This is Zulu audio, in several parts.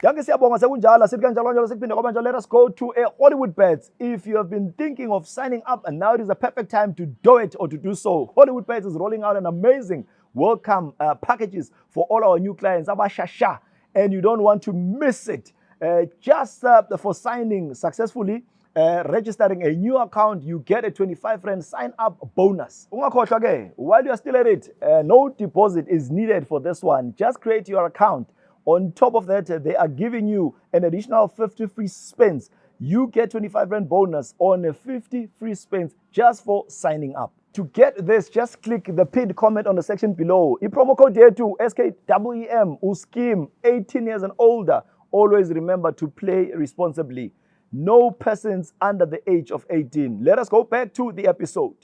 Yanke siyabonga sekunjalo sithi kanjalo kanjalo sekuphinde kwabanje. Let us go to a Hollywood Bets. If you have been thinking of signing up and now it is a perfect time to do it or to do so, Hollywood Bets is rolling out an amazing welcome packages for all our new clients, Abashasha, and you don't want to miss it. Just for signing successfully, registering a new account, you get a 25 rand sign up bonus. Ungakhohlwa ke, while you are still at it, no deposit is needed for this one. Just create your account. On top of that, they are giving you an additional 50 free spins. You get 25 rand bonus on 50 free spins just for signing up. To get this, just click the pinned comment on the section below. The promo code here to SKWEM, USKIM, 18 years and older. Always remember to play responsibly. No persons under the age of 18. Let us go back to the episode.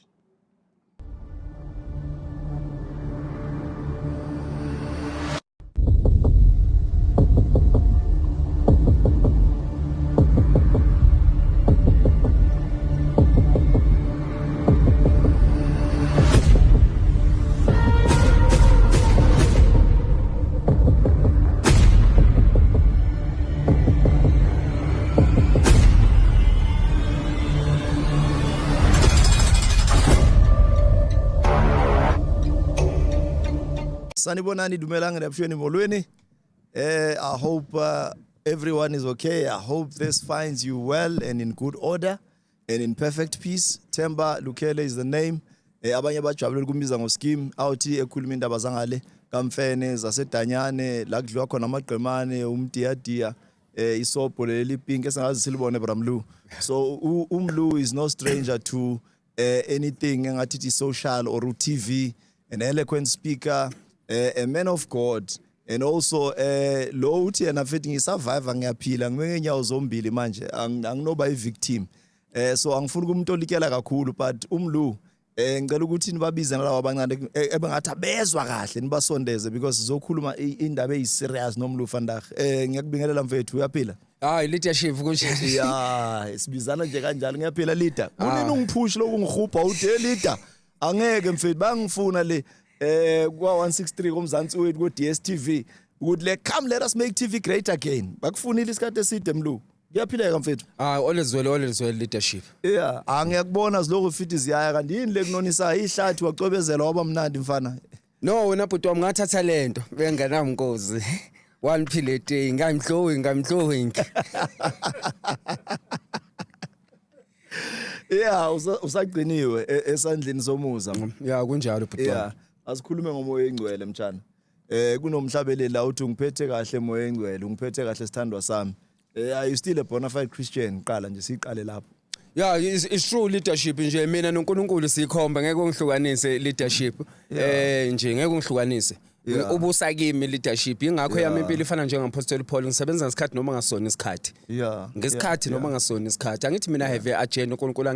Sanibonani dumelanga nebshweni molweni. I hope everyone is okay. I hope this finds you well and in good order and in perfect peace. Themba Lukele is the name. Abanye bajabulele kumbiza ngoSkim awuthi ekhuluma indaba zangale kaMfene zaseDanyane la kudliwa khona amagqemane umdiyadiya isobho leli pink esengazi silibone Bramlu. So Umlu is no stranger to anything engathi social or TV, an eloquent speaker, a man of God, and also lo uthi yena mfethu ngisurvivor ngiyaphila ngime nyawo zombili manje anginoba ivictim. So angifuni umuntu olikela kakhulu, but Umlu ngicela ukuthi nibabize nalawa abancane ebengathi abezwa kahle nibasondeze because sizokhuluma indaba eziserious noMlu Vandag. Ngiyakubingelela mfethu uyaphila? Hayi leadership kunje. Yeah, sibizana nje kanjalo ngiyaphila leader. Unini ungipush lokungihupha uthe leader. Angeke mfethu bangifuna le kwa 163 komzansi wethu ku DSTV ukuthi le come let us make TV great again. Bakufunile isikhathi eside Mlu. Kuyaphileka mfethu? Always well leadership. Yeah, angiyakubona ziloko fithi ziyaya kanti yini le kunonisa ihlathi wacobezela waba mnandi mfana. No wena bhuti wami ngathatha lento bengenamnkozi. One pilate ngamhlowing. Yeah, usagciniwe esandleni somuza. Yeah, kunjalo bhuti wami. Yeah, asikhulume ngomoya engcwele mtshana. Kunomhlabeleli la uthi ngiphethe kahle moya engcwele, ngiphethe kahle sithandwa sami. Are you still a bona fide Christian? Qala nje siqale lapho. Yeah, it's true leadership nje mina noNkulunkulu sikhomba ngeke ungihlukanise leadership. Nje ngeke ungihlukanise. Ubusa kimi leadership ingakho yami impilo ifana njengaMapostle Paul ngisebenza ngesikhathi noma ngasona isikhathi. Yeah. Ngesikhathi noma ngasona isikhathi. Angithi mina have a agenda uNkulunkulu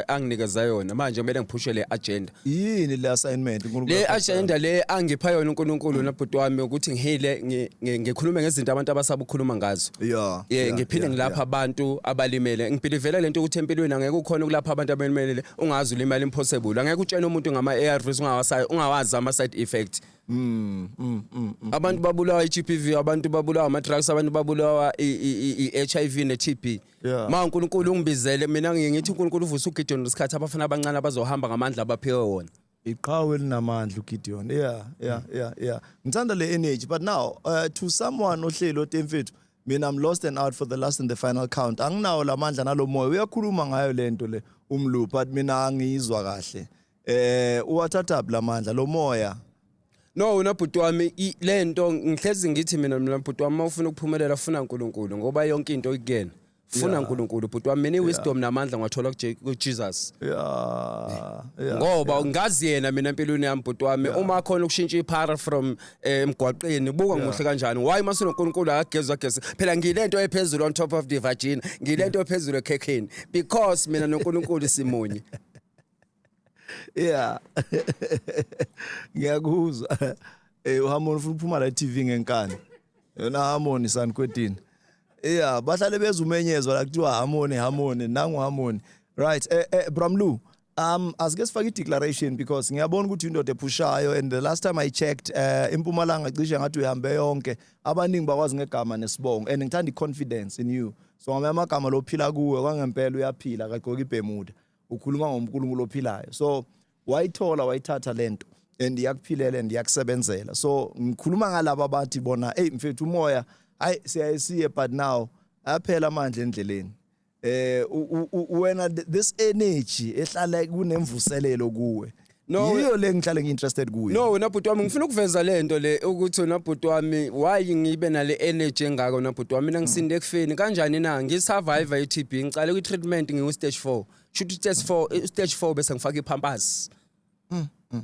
anginikeza yona manje kumele ngiphushwe le agenda. Yini le assignment uNkulunkulu? Le agenda le angipha yona uNkulunkulu nobhuti wami ukuthi ngihile ngikhulume ngezinto abantu abasaba ukukhuluma ngazo. Yeah. Ngiphinde ngilapha abantu abalimele. Ngibhilivela lento ukuthi empilweni angeke ukhona ukulapha abantu abalimele ungazi ulimali impossible. Angeke utshene umuntu ngama ARVs ungawazi ama side effects. Abantu babulawa iGPV, abantu babulawa ama-drugs, abantu babulawa i-HIV ne-TB. Ma uNkulunkulu ungibizele mina ngithi uNkulunkulu uvusa uGideon lesikhathi abafana abancane abazohamba ngamandla abaphiwe wona. Iqhawe elinamandla uGideon. Yeah. Ngithanda le energy, but now to someone ohlelo temfethu mina I'm lost and out for the last and the final count. Anginawo lamandla nalomoya. Uyakhuluma ngayo lento le Umlu, but mina angizwa kahle. Uwathatha lamandla lo moya. No wena bhuti wami lento ngihlezi ngithi mina bhuti wami ufuna ukuphumelela ufuna uNkulunkulu ngoba yonke into ikuyena. Funa uNkulunkulu bhuti wami mina wisdom namandla ngathola kuJesus. Yeah. Ngoba ngazi yena mina empilweni yami bhuti wami uma khona ukushintsha iphara from emgwaqeni buka ngimuhle kanjani. Why masona uNkulunkulu akagezwa phela ngilento ephezulu on top of the virgin ngilento ephezulu ekhekheni because mina noNkulunkulu simunye. Yeah. Ngiyakuzwa. Uhamoni ufuna ukuphuma la TV ngenkani. Yona Harmony Sankwetini. Yeah, bahlale bezumenyezwa la kuthiwa Harmony nangu Harmony. Right. Bramlu, Asike sifake i-declaration because ngiyabona ukuthi indoda ephushayo, and the last time I checked eMpumalanga cishe ngathi uhambe yonke, abaningi bakwazi ngegama nesibongo, and ngithanda i-confidence in you. So ngame amagama lophila kuwe kwangempela uyaphila, kagqoka iBermuda, ukhuluma ngoMkhulunkulu ophilayo. So wayithola wayithatha lento and yakuphilela and yakusebenzela. So ngikhuluma ngalabo abathi bona hey mfethu umoya hayi siyayisiye but now aphela amandla endleleni. Wena this energy ehlala kunemvuselelo kuwe. No, yiyo le ngihlale ngi-interested kuyo. No, wena bhuti wami ngifuna ukuveza lento le ukuthi wena bhuti wami why ngibe nale energy engaka wena bhuti wami mina ngisinde ekufeni kanjani na ngisurvive i-TB ngicale ku-treatment ngiku-stage 4 shoot stage 4 bese ngifaka ipampers.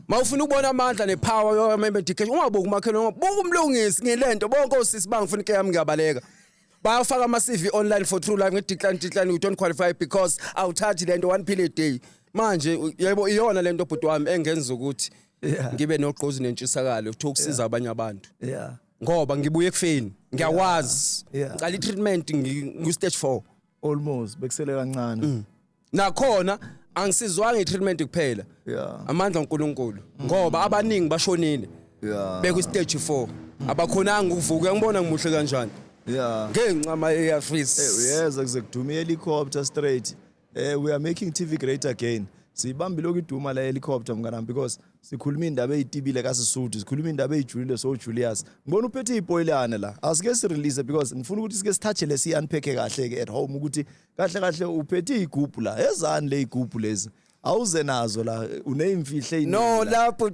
Mawufuna ukubona amandla nepower yo medication ungabuki umakhelwane buka umlungisi ngilento bonke osisi bangifuna ike yami ngiyabaleka. Bayafaka ama-CV online for true life ngedecline you don't qualify because awuthathi lento 1 pill a day. Manje yebo iyona lento bhuti wami engenza ukuthi ngibe nogqozi nentshisakalo ukusiza abanye abantu. Ngoba ngibuye ekufeni ngiyakwazi ngicala i-treatment ngu-stage 4 almost bekusele kancane. Nakhona angisizwanga i-treatment kuphela amandla uNkulunkulu ngoba abaningi bashonile beku-stage 4 abakhonanga ukuvuka ngibona ngimuhle kanjani. Ngenxa ama-ARVs. Uyeza kuze kudume helicopter straight. We are making TV great again. Sibambile ukuduma la helicopter mnganami because sikhuluma indaba ezitibile kaSisuthu, sikhuluma indaba ezijulile so Julius. Ngibona uphethe ipoilana la. Asike si release because ngifuna ukuthi sike sithathe lesi unpack kahle ke at home ukuthi kahle uphethe igubhu la. Ezani le igubhu lezi? Awuze nazo la uneimfihle ini. No lapho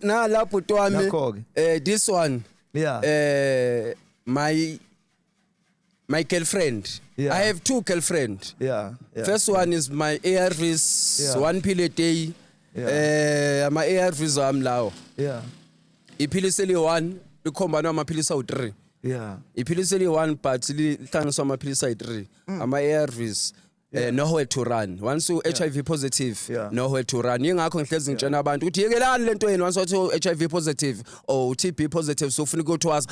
na lapho twami this one my girlfriend. I have 2 girlfriends. First one is my ARVs 1 pill a day. My ARVs am lawo. Iphilisi eli1 likhombana amaphilisi awu3. Iphilisi eli1 but lihlanganiswa amaphilisi ayi3. Ama ARVs nowhere to run. Once you HIV positive, nowhere to run. Yingakho ngihlezi ngitshena abantu ukuthi yekelani lento yenu once wathi HIV positive or TB positive so ufuna ukuthi wazi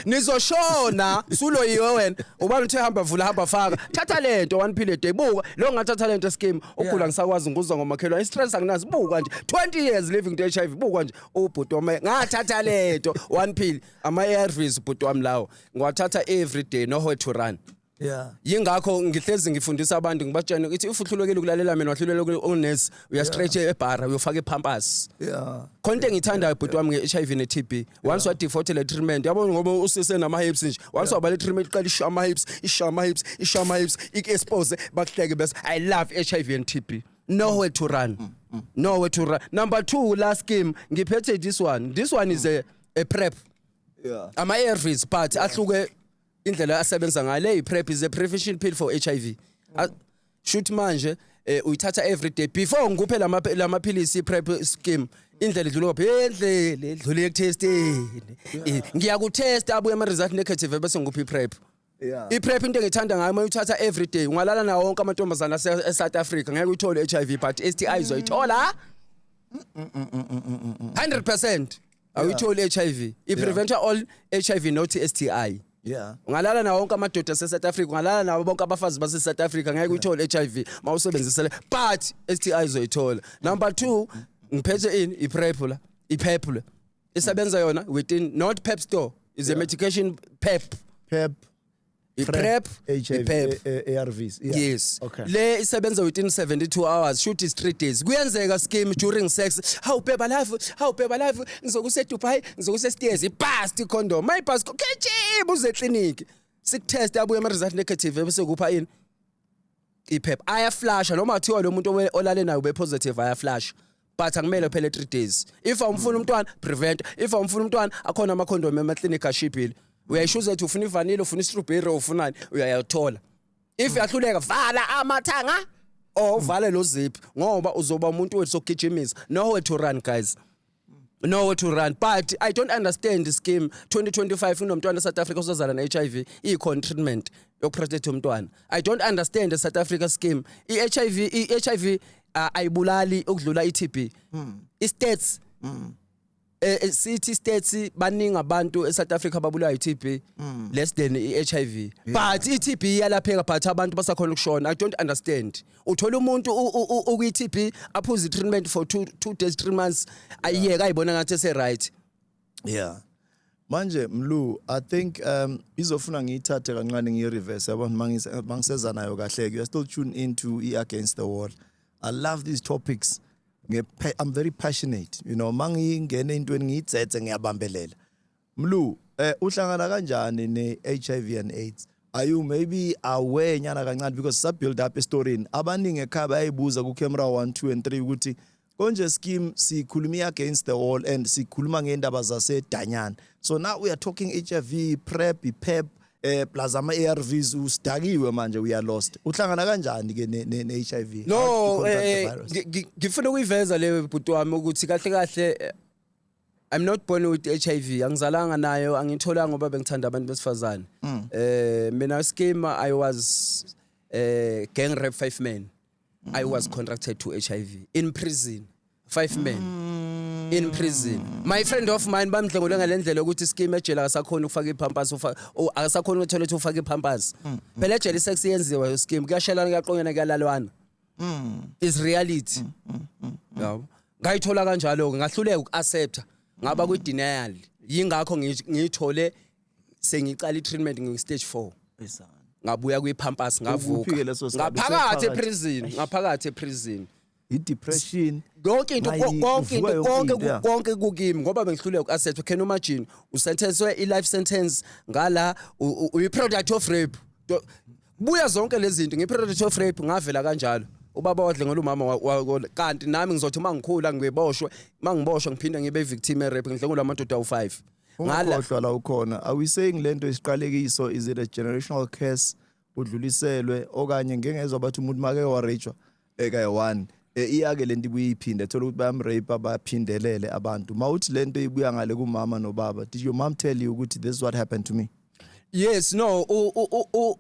nizoshona sulo yiwe wena ubani uthe hamba vula hamba faka thatha lento 1 pill a day buka lo ngathatha lento scheme ukugula ngisakwazi nguzwa ngomakhelwane istress anginazi buka nje 20 years living to HIV buka nje ubhuti wami ngathatha lento 1 pill ama ARVs ubhuti wami lawo ngiwathatha every day nowhere to run. Yingakho ngihlezi ngifundisa abantu ngibatshela ukuthi if uhlulekile ukulalela mina wahlulekile unesi uyastretch ebhara uyofaka ipampers. Konke engithandayo bhuti wami nge-HIV ne-TB once wa default le treatment yabona ngoba usise nama hips nje once wabale treatment qala ishama hips ik-expose bakuhleke bese I love HIV and TB. Nowhere to run. Nowhere to run. Number 2 last scheme ngiphethe this one is a PrEP. Ama ARVs but ahluke indlela asebenza ngale PrEP is a prevention pill for HIV. Shoot manje uyithatha every day before ngikuphe lamaphilisi PrEP scheme indlela idlula phedle idlule ekutesteni ngiyakutesta abuye ama result negative bese ngikuphi iPrEP. iPrEP into engithanda ngayo mayuthatha every day ungalala nawo wonke amantombazana eSouth Africa ngeke uyithole HIV but STI zoyithola 100%. Awuyitholi HIV. Ipreventa all HIV not STI. Ungalala nawo wonke amadoda eSouth Africa ungalala nawo bonke abafazi base South Africa ngeke uyithole HIV mawusebenzisele but STI zoyithola. Number 2 ngiphethe ini iPrEP la iPrEP la isebenza yona within not PEP store is a medication PEP PrEP HIV ARVs yes le isebenza within 72 hours shoot is 3 days kuyenzeka scheme during sex how beba life ngizokuse Dubai ngizokuse stairs ibust condom my bus kechiba uze clinic sikutest abuye ama result negative bese kupha ini iPrEP aya flash noma kuthiwa lo muntu olale nayo be positive aya flash but akumele phela 3 days if awumfuna umntwana prevent if awumfuna umntwana akhona ama condom ema clinic ashipile uyayishuza ukuthi ufuna ivanilla ufuna istrawberry ufunani uyayathola if yahluleka vala amathanga vale lo zip ngoba uzoba umuntu wethu sokugijimisa nowhere to run guys nowhere to run but I don't understand the scheme 2025 unomntwana eSouth Africa osazala na HIV ikhona treatment yokuprotect umntwana I don't understand the South Africa scheme iHIV ayibulali ukudlula iTB istates city states baningi abantu eSouth Africa babulawa iTB less than iHIV but iTB iyalapheka but abantu basakhona ukushona. I don't understand. Uthola umuntu ukwiTB aphuza treatment for 2 days 3 months ayiyeka ayibona ngathi ese right. Yeah. Manje Mlu, I think izofuna ngiyithathe kancane ngireverse yabona mangiseza nayo kahle. You are still tuned into Against the Wall. I love these topics. I'm very passionate. You know, mangingene intweni ngiyitsethe ngiyabambelela. Mlu, uhlangana kanjani ne-HIV and AIDS? Are you maybe aware nyana kancane because sa build up a story abaningi ekhaya bayibuza ku camera 1 2 and 3 ukuthi konje scheme sikhuluma Against the Wall and sikhuluma ngendaba zase Danyana. So now we are talking HIV, PrEP, PEP, plus ama ARVs usidakiwe manje we are lost. Uhlangana kanjani ke ne-HIV? No, ngifuna ukuyiveza le bhuti wami ukuthi kahle kahle I'm not born with HIV. Angizalanga nayo, angitholanga ngoba bengithanda abantu besifazane. Mina scheme I was gang rape 5 men. I was contracted to HIV in prison. 5 men in prison. My friend of mine bamdlengola ngalendlela ukuthi scheme ejela akasakhona ukufaka ipampers akasakhona ukuthola ufaka ipampers. Phela ejela sex yenziwa scheme kuyashelana kuyaqonyana kuyalalwana. Is reality. Yabo. Ngayithola kanjalo ngahluleka ukuaccepta ngaba ku denial. Yingakho ngiyithole sengiqala treatment ngi stage 4. Ngabuya kwipampers ngavuka. Ngaphakathi eprison. I-depression konke kukimi ngoba bengihluleka ukuaccept. Can you imagine usentencwe i-life sentence ngala uyi-product of rape. Buya zonke lezi zinto ngi-product of rape ngavela kanjalo. Ubaba wadle ngoba umama kanti nami ngizothi mangikhula ngiboshwe mangiboshwe ngiphinde ngibe victim rape ngidlengula amadoda awu5 ngala la ukhona. Are we saying lento isiqalekiso is it a generational curse udluliselwe okanye ngengezwe bathi umuntu make warejwa eka1 iyake lento ibuyiphinde thola ukuthi bayamrape abaphindelele abantu mawuthi lento ibuya ngale kumama nobaba. Did your mom tell you ukuthi this is what happened to me? Yes, no,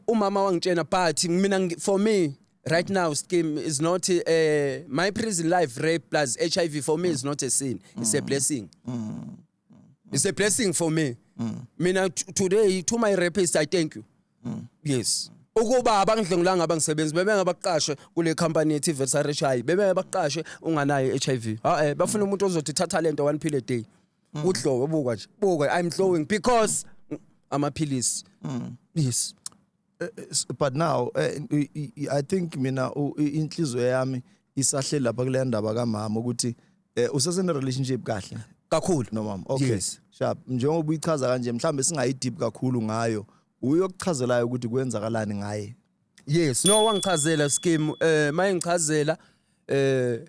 umama wangitshena but mina for me right now scheme is not my prison life rape plus HIV for me is not a sin. It's a blessing. It's a blessing for me. Mina today to my rapist I thank you. Yes. Ukuba abangidlengulanga abangisebenzi bebengabaqashe kule company ethi Versarishai bebengabaqashe unganayo HIV. Bafuna umuntu ozothi thatha lento 1 pill a day. Udlowe buka nje. Buka I'm glowing because amaphilisi. Yes. But now I think mina inhliziyo yami isahle lapha kule ndaba kaMama ukuthi usasene relationship kahle kakhulu no mama. Okay. Yes. Sharp. Njengoba uyichaza kanje mhlambe singayi deep kakhulu ngayo. Uyokuchazelayo ukuthi kwenzakalani ngaye. Yes, no wangichazela scheme maye ngichazela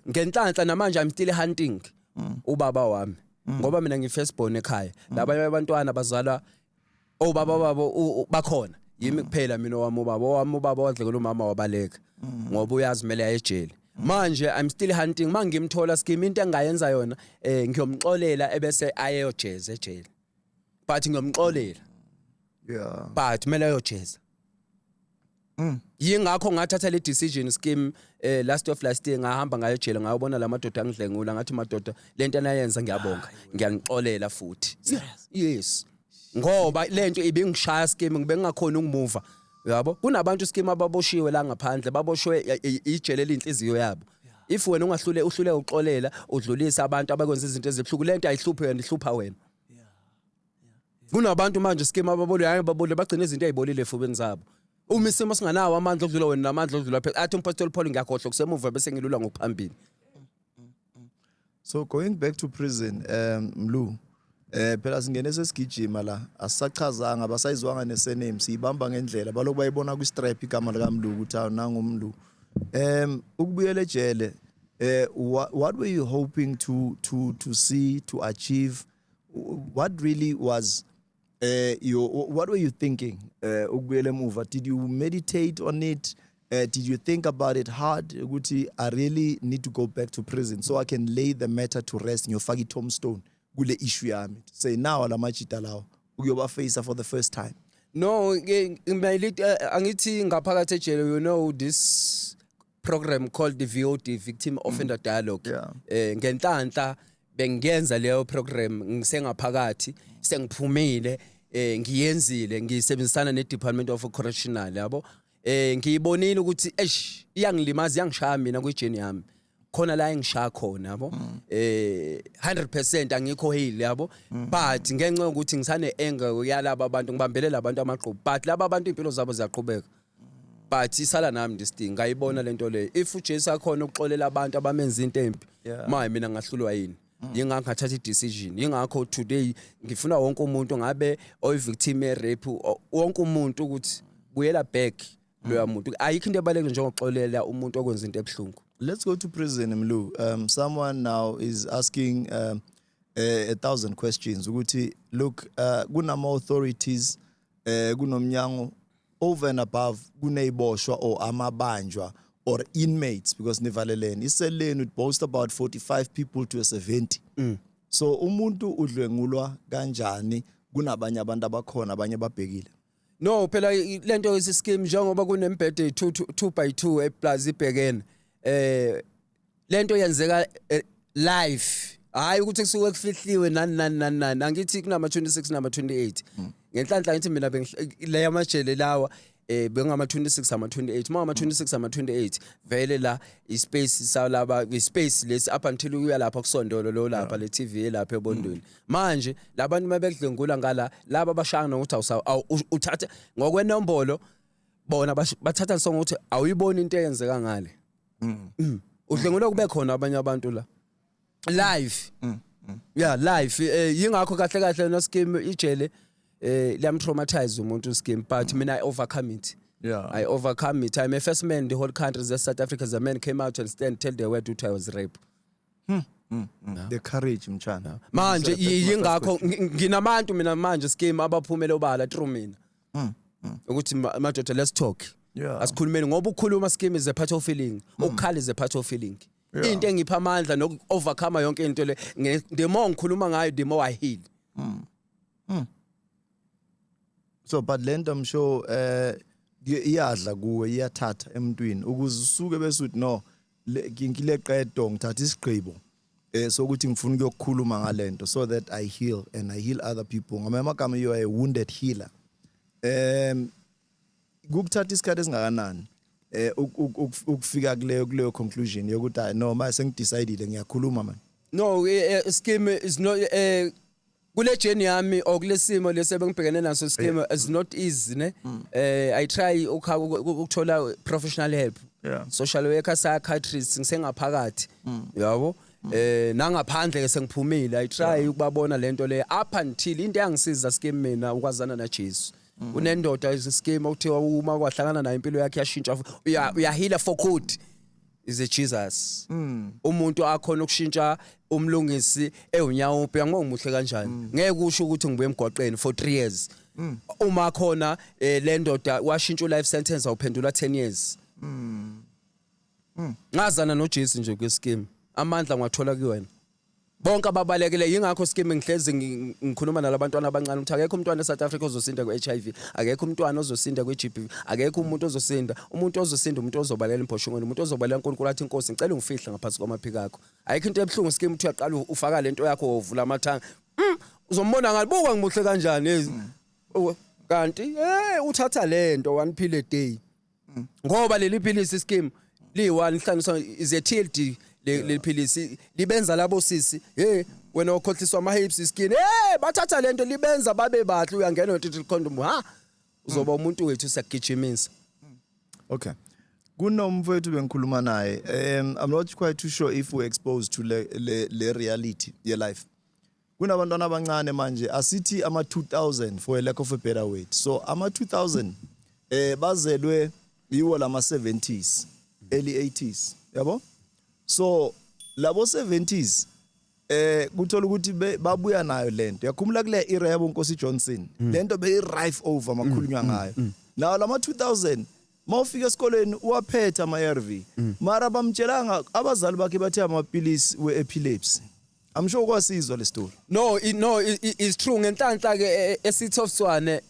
ngenhlanhla namanje I'm still hunting ubaba wami ngoba mina ngifirst born ekhaya labanye abantwana bazalwa obaba babo bakhona yimi kuphela mina ubaba wadlekela umama wabaleka ngoba uyazimela ejele. Manje I'm still hunting mangimthola scheme into engayenza yona ngiyomxolela ebese ayeyojeza ejele but ngiyomxolela. Yeah. But mela yojeza. Yingakho ngathatha le decision scheme last year ngahamba ngayojela ngayobona lamadoda angidlengula ngathi madoda lento anayenza ngiyabonga ngiyangixolela futhi. Yes. Ngoba lento ibingishaya scheme ngibengakhona ukumuva. Yabo kunabantu scheme ababoshiwe la ngaphandle baboshwe ijele inhliziyo yabo. If wena ungahlule uxolela udlulisa abantu abakwenza izinto ezibhlungu lento ayihluphe wena ihlupha wena. Kunabantu manje scheme babole bagcina izinto ezibolile efubeni zabo. Uma isimo singanawo amandla okudlula wena namandla okudlula phela athi umpostoli Paul ngiyakhohlwa kusemuva bese ngilula ngokuphambili. So going back to prison Mlu phela singene sesigijima la asisachazanga abasayizwanga nesename siyibamba ngendlela baloko bayibona ku strap igama lika Mlu ukuthi nangumlu. Ukubuyela ejele what were you hoping to see to achieve? What really was what were you thinking ukubuyela emuva? Did you meditate on it? Did you think about it hard ukuthi I really need to go back to prison so I can lay the matter to rest ngiyofaka i-tombstone kule issue yami say now la machita lawo ukuyoba face for the first time? No, angithi ngaphakathi ejele you know this program called the VOD Victim Offender Dialogue. Ngenhlanhla bengiyenza leyo program ngisengaphakathi sengiphumile ngiyenzile ngisebenzisana ne Department of Correctional yabo ngiyibonile ukuthi iyangilimaza iyangishaya mina kwijeni yami khona la engishaya khona yabo 100% angikho heal yabo but ngenxa ukuthi ngisane anger yalabo abantu ngibambelela abantu amaqhubu but laba abantu impilo zabo ziyaqhubeka but isala nami ndisting ngayibona lento le if uJesu akhona ukuxolela abantu abamenza into empi maye mina ngahlulwa yini yingakathatha i-decision yingakho today ngifuna wonke umuntu ngabe oyi-victim ye-rape wonke umuntu ukuthi buyela back loya muntu ayikho into ebalekile njengoxolela umuntu okwenza into ebuhlungu. Let's go to prison, Mlu. Someone now is asking 1,000 questions ukuthi look kunama authorities kunomnyango over and above kuneyboshwa or amabanjwa or inmates because nivaleleni iseleni would boast about 45 people to a 70 so umuntu udlwengulwa kanjani kunabanye abantu abakhona abanye babhekile. No phela lento isi scheme njengoba kunembhede 2 by 2 eplaza ibhekene lento yenzeka live hayi ukuthi kusuke kufihliwe nani angithi kunama 26 nama 28 ngenhlanhla ngithi mina leya majele lawa bengama 26 ama 28 mama 26 ama 28 vele la ispace salaba ispace lesi up until uya lapha kusondolo lo lapha le TV lapha ebondweni manje labantu mabekudlengula ngala laba bashanga ukuthi uthathe ngokwenombolo bona bathatha sonke ukuthi awuyiboni into eyenzeka ngale udlengula kube khona abanye abantu la live yeah live yingakho kahle no scheme ijele lam traumatize umuntu scheme but mina I overcome it. I overcome it. I'm a first man in the whole country as South Africa. The man came out and tell the world I was raped. The courage mchana. Manje yingakho nginabantu mina manje scheme abaphumele obala through mina. Ukuthi madoda let's talk. Asikhulumeni ngoba ukukhuluma scheme is a part of feeling. Ukukhala is a part of feeling. Into engipha amandla noku overcome yonke into le the more ngikhuluma ngayo the more I heal. So but lento I'm sure iyadla kuwe iyathatha emntwini ukuze usuke bese uthi no ngile qedo ngithatha isigqibo sokuthi ngifuna ukuyokukhuluma ngalento so that I heal and I heal other people ngamagama you are a wounded healer. Ukuthatha isikhathi esingakanani ukufika kuleyo conclusion yokuthi no mase sengidecidile ngiyakhuluma man. No scheme is not kule journey yami okulesimo lesebengibhekene naso scheme is not easy ne I try ukuthola professional help social worker psychiatrist ngisengaphakathi yabo nangaphandle ke sengiphumile I try ukubabona lento le up until into yangisiza scheme mina ukwazana na Jesu unendoda ischeme ukuthiwa uma kwahlangana nayo impilo yakhe yashintsha uyahila for good is a Jesus umuntu akhona ukushintsha umlungisi ewunyawo uyango umuhle kanjani ngeke kusho ukuthi ngibuye emgwaqeni for 3 years uma khona le ndoda washintsha life sentence awuphendula 10 years ngazana no Jesu nje kwescheme amandla ngwathola kuwena bonke ababalekile yingakho scheme ngihlezi ngikhuluma nalabantwana abancane ukuthi akekho umntwana eSouth Africa ozosinda kwe-HIV akekho umntwana ozosinda kwe-GBV akekho umuntu ozosinda umuntu ozobalela imphoshongweni umuntu ozobalela uNkulunkulu athi inkosi ngicela ungifihla ngaphansi kwamaphiko akho ayikho into ebhlungu scheme uthi uyaqala ufaka lento yakho wovula amathanga uzombona ngalibuka ngimuhle kanjani kanti uthatha lento one pill a day ngoba leli philisi scheme li1 hlanganiswa is a TLD le philisi libenza labo sisi wena ukhohliswa ama hips skin bathatha lento libenza babe bahle uyangena notitle condom uzoba umuntu wethu siyagijimisa. Okay kunomfowethu bengikhuluma naye I'm not quite too sure if we're exposed to le reality ye life kunabantwana abancane manje asithi ama 2000 for a lack of a better word so ama 2000 bazelwe yiwo lama 70s early 80s yabo so labo 70s kuthola ukuthi babuya nayo lento yakhumula kule era yabo Nkosi Johnson lento beyi-rife over makhulunywa ngayo nawo lama 2000 mawufika esikoleni uwaphetha ama-ARV mara bamtshelanga abazali bakhe bathe amapilisi we-epilepsy. I'm sure kwasizwa le story. No it's true ngenhlanhla ke esithi of Swane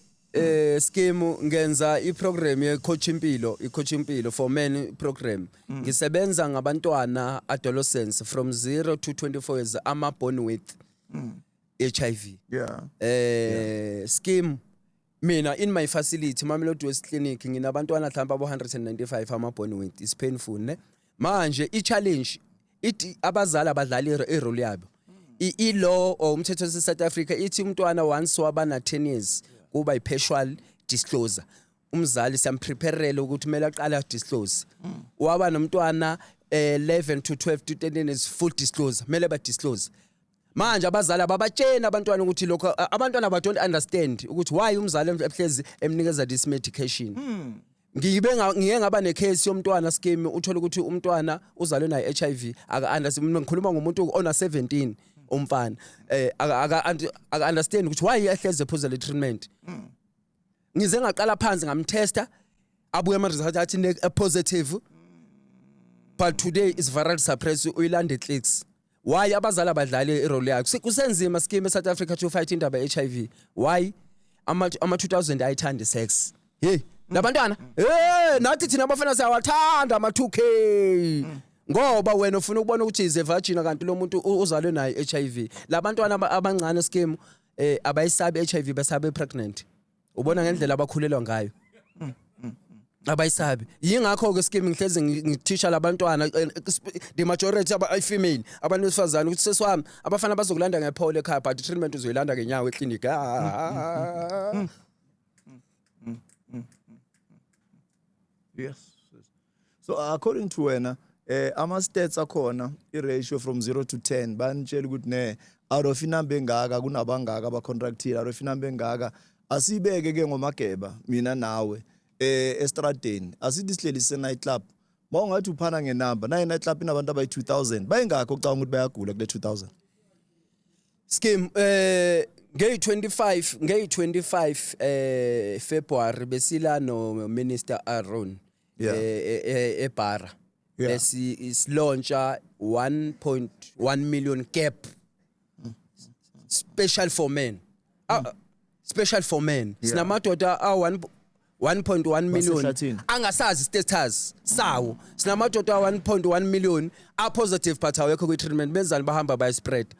scheme ngenza iprogram ye-coach impilo for men program. Ngisebenza ngabantwana adolescents from 0 to 24 years born with HIV. Scheme mina in my facility Mamelodi West Clinic nginabantwana mhlawumbe abo 195 born with. It's painful ne. Manje i-challenge ithi abazali abadlala irole yabo. I-law or umthetho wase South Africa ithi umntwana once wabana 10 years kuba i-partial disclosure. Umzali siyampreparela ukuthi kumele aqala disclose. Waba nomntwana 11 to 12 to 13 is full disclosure. Kumele ba disclose. Manje abazali ababatshena abantwana ukuthi lokho abantwana ba don't understand ukuthi why umzali ehlezi emnikeza this medication. Ngiye ngaba necase yomntwana scheme uthola ukuthi umntwana uzalwe na HIV aka-understand. Ngikhuluma ngomuntu ona 17 umfana aka understand ukuthi why ehlezi ephuza le treatment. Ngize ngaqala phansi ngamtesta abuye ama result athi positive but today is viral suppress uyilande clicks. Why abazali abadlali irole yakho kusenzima scheme eSouth Africa to fight indaba HIV. Why ama 2000 ayithanda sex. Hey labantwana nathi thina abafana siyawathanda ama 2K ngoba wena ufuna ukubona ukuthi ize virgin kanti lo muntu uzalwe naye HIV. Labantwana abancane scheme abayisabi HIV besabe pregnant. Ubona ngendlela abakhulelwa ngayo. Abayisabi yingakho ke scheme ngihleze ngithisha labantwana the majority aba female abantu besifazana ukuthi sesiwami abafana bazokulanda ngephole ekhaya but treatment uzoyilanda ngenyawo eclinic. Yes. So according to wena ama stats akhona i-ratio from 0 to 10 banitshela ukuthi ne out of inamba engaka kunabangaka aba contractile out of inamba engaka asibeke ke ngomageba mina nawe estradeni asithi sihleli se night club mawungathi uphana ngenamba nayi night club inabantu abayi 2000 bayingakho ucabanga ukuthi bayagula kule 2000 scheme nge-25 February besila no Minister Aaron eBara is launcha 1.1 million cap special for men. Special for men. Sinamadoda 1.1 million angasazi status sawo. Sinamadoda 1.1 million a positive but awekho ku treatment benzani bahamba by spread.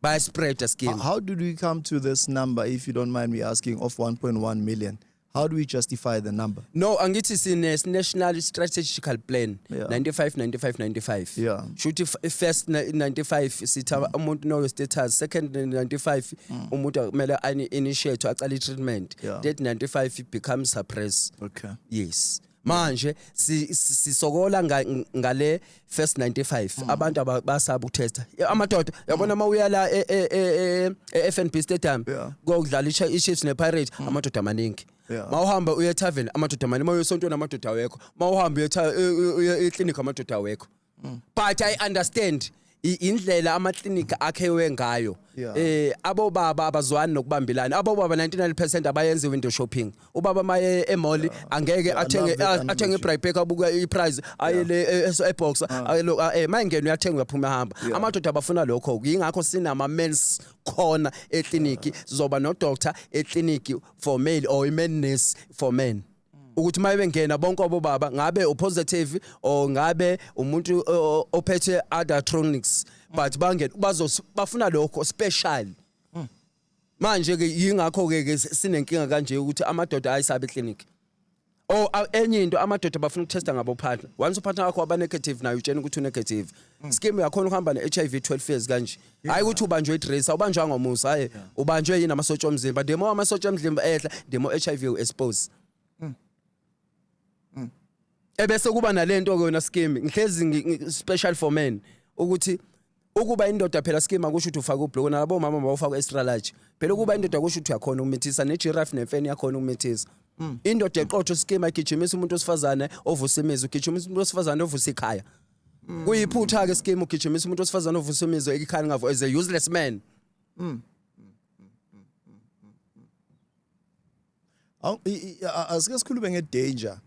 By spread a scheme. How did we come to this number, if you don't mind me asking, of 1.1 million? How do we justify the number? No, angithi sine national strategical plan 95. Yeah. Shoot first 95 sitha umuntu no status, second 95 umuntu kumele initiate aqala treatment. That 95 it becomes suppress. Okay. Yes. Manje sisokola ngale first 95 abantu abasaba ukutesta amadoda yabona mawuya la FNB Stadium kokudlala iChiefs nePirates amadoda amaningi mawuhamba uye tavern amadoda amaningi mawuyosontweni amadoda awekho mawuhamba uye eclinic amadoda awekho. But I understand indlela ama-clinic akhewe ngayo. Abo baba abazwani nokubambelana. Abo baba 99% abayenza window shopping. Ubaba maye emall angeke athenge i-price pack abuka i-price ayele e-box ayelo mayingena uyathenga uyaphuma hamba. Amadoda abafuna lokho yingakho sinama men's corner eclinic sizoba no doctor eclinic for male or women nurse for men. Ukuthi maye bengena bonke abo baba ngabe upositive or ngabe umuntu ophethe adatronics but bangena bafuna lokho special. Manje ke yingakho ke sinenkinga kanje ukuthi amadoda ayisabe eclinic. Enye into amadoda bafuna ukutesta ngabo partner. Once upartner wakho aba negative nayo utshena ukuthi negative. Scheme yakhona ukuhamba ne-HIV 12 years kanje. Hayi ukuthi ubanjwe itracer ubanjwa ngomusa hayi ubanjwe yini amasotsha omzimba demo amasotsha omzimba ehla demo HIV expose. Ebese kuba nalento ke wena scheme ngihlezi special for men ukuthi ukuba indoda phela scheme akusho ukuthi ufaka ublock nalabo mama bawufaka extra large phela ukuba indoda akusho ukuthi uyakhona ukumithisa ne-giraffe nemfene yakhona ukumithisa. Indoda eqotho scheme agijimisa umuntu osifazane ovusa imizwa ugijimisa umuntu osifazane ovusa ikhaya. Kuyiphutha ke scheme ugijimisa umuntu osifazane ovusa imizwa ekhaya ngavo as a useless man. Asike sikhulume ngedanger.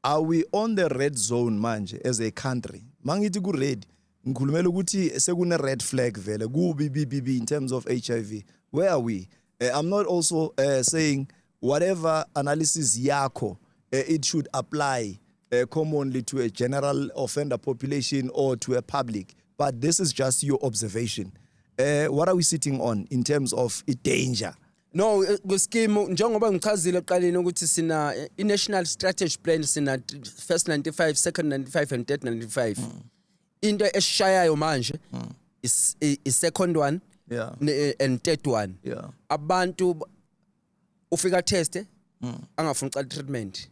Are we on the red zone manje as a country? Mangithi ku red ngikhulumela ukuthi sekune red flag vele kubi in terms of HIV. Where are we? I'm not also saying whatever analysis yakho it should apply commonly to a general offender population or to a public, but this is just your observation. What are we sitting on in terms of danger? No, kuscheme njengoba ngichazile eqaleni ukuthi sina i-national strategy plan sina first 95, second 95 and third 95. Into eshayayo manje is second one and third one. Abantu ufika test angafuna uqala treatment.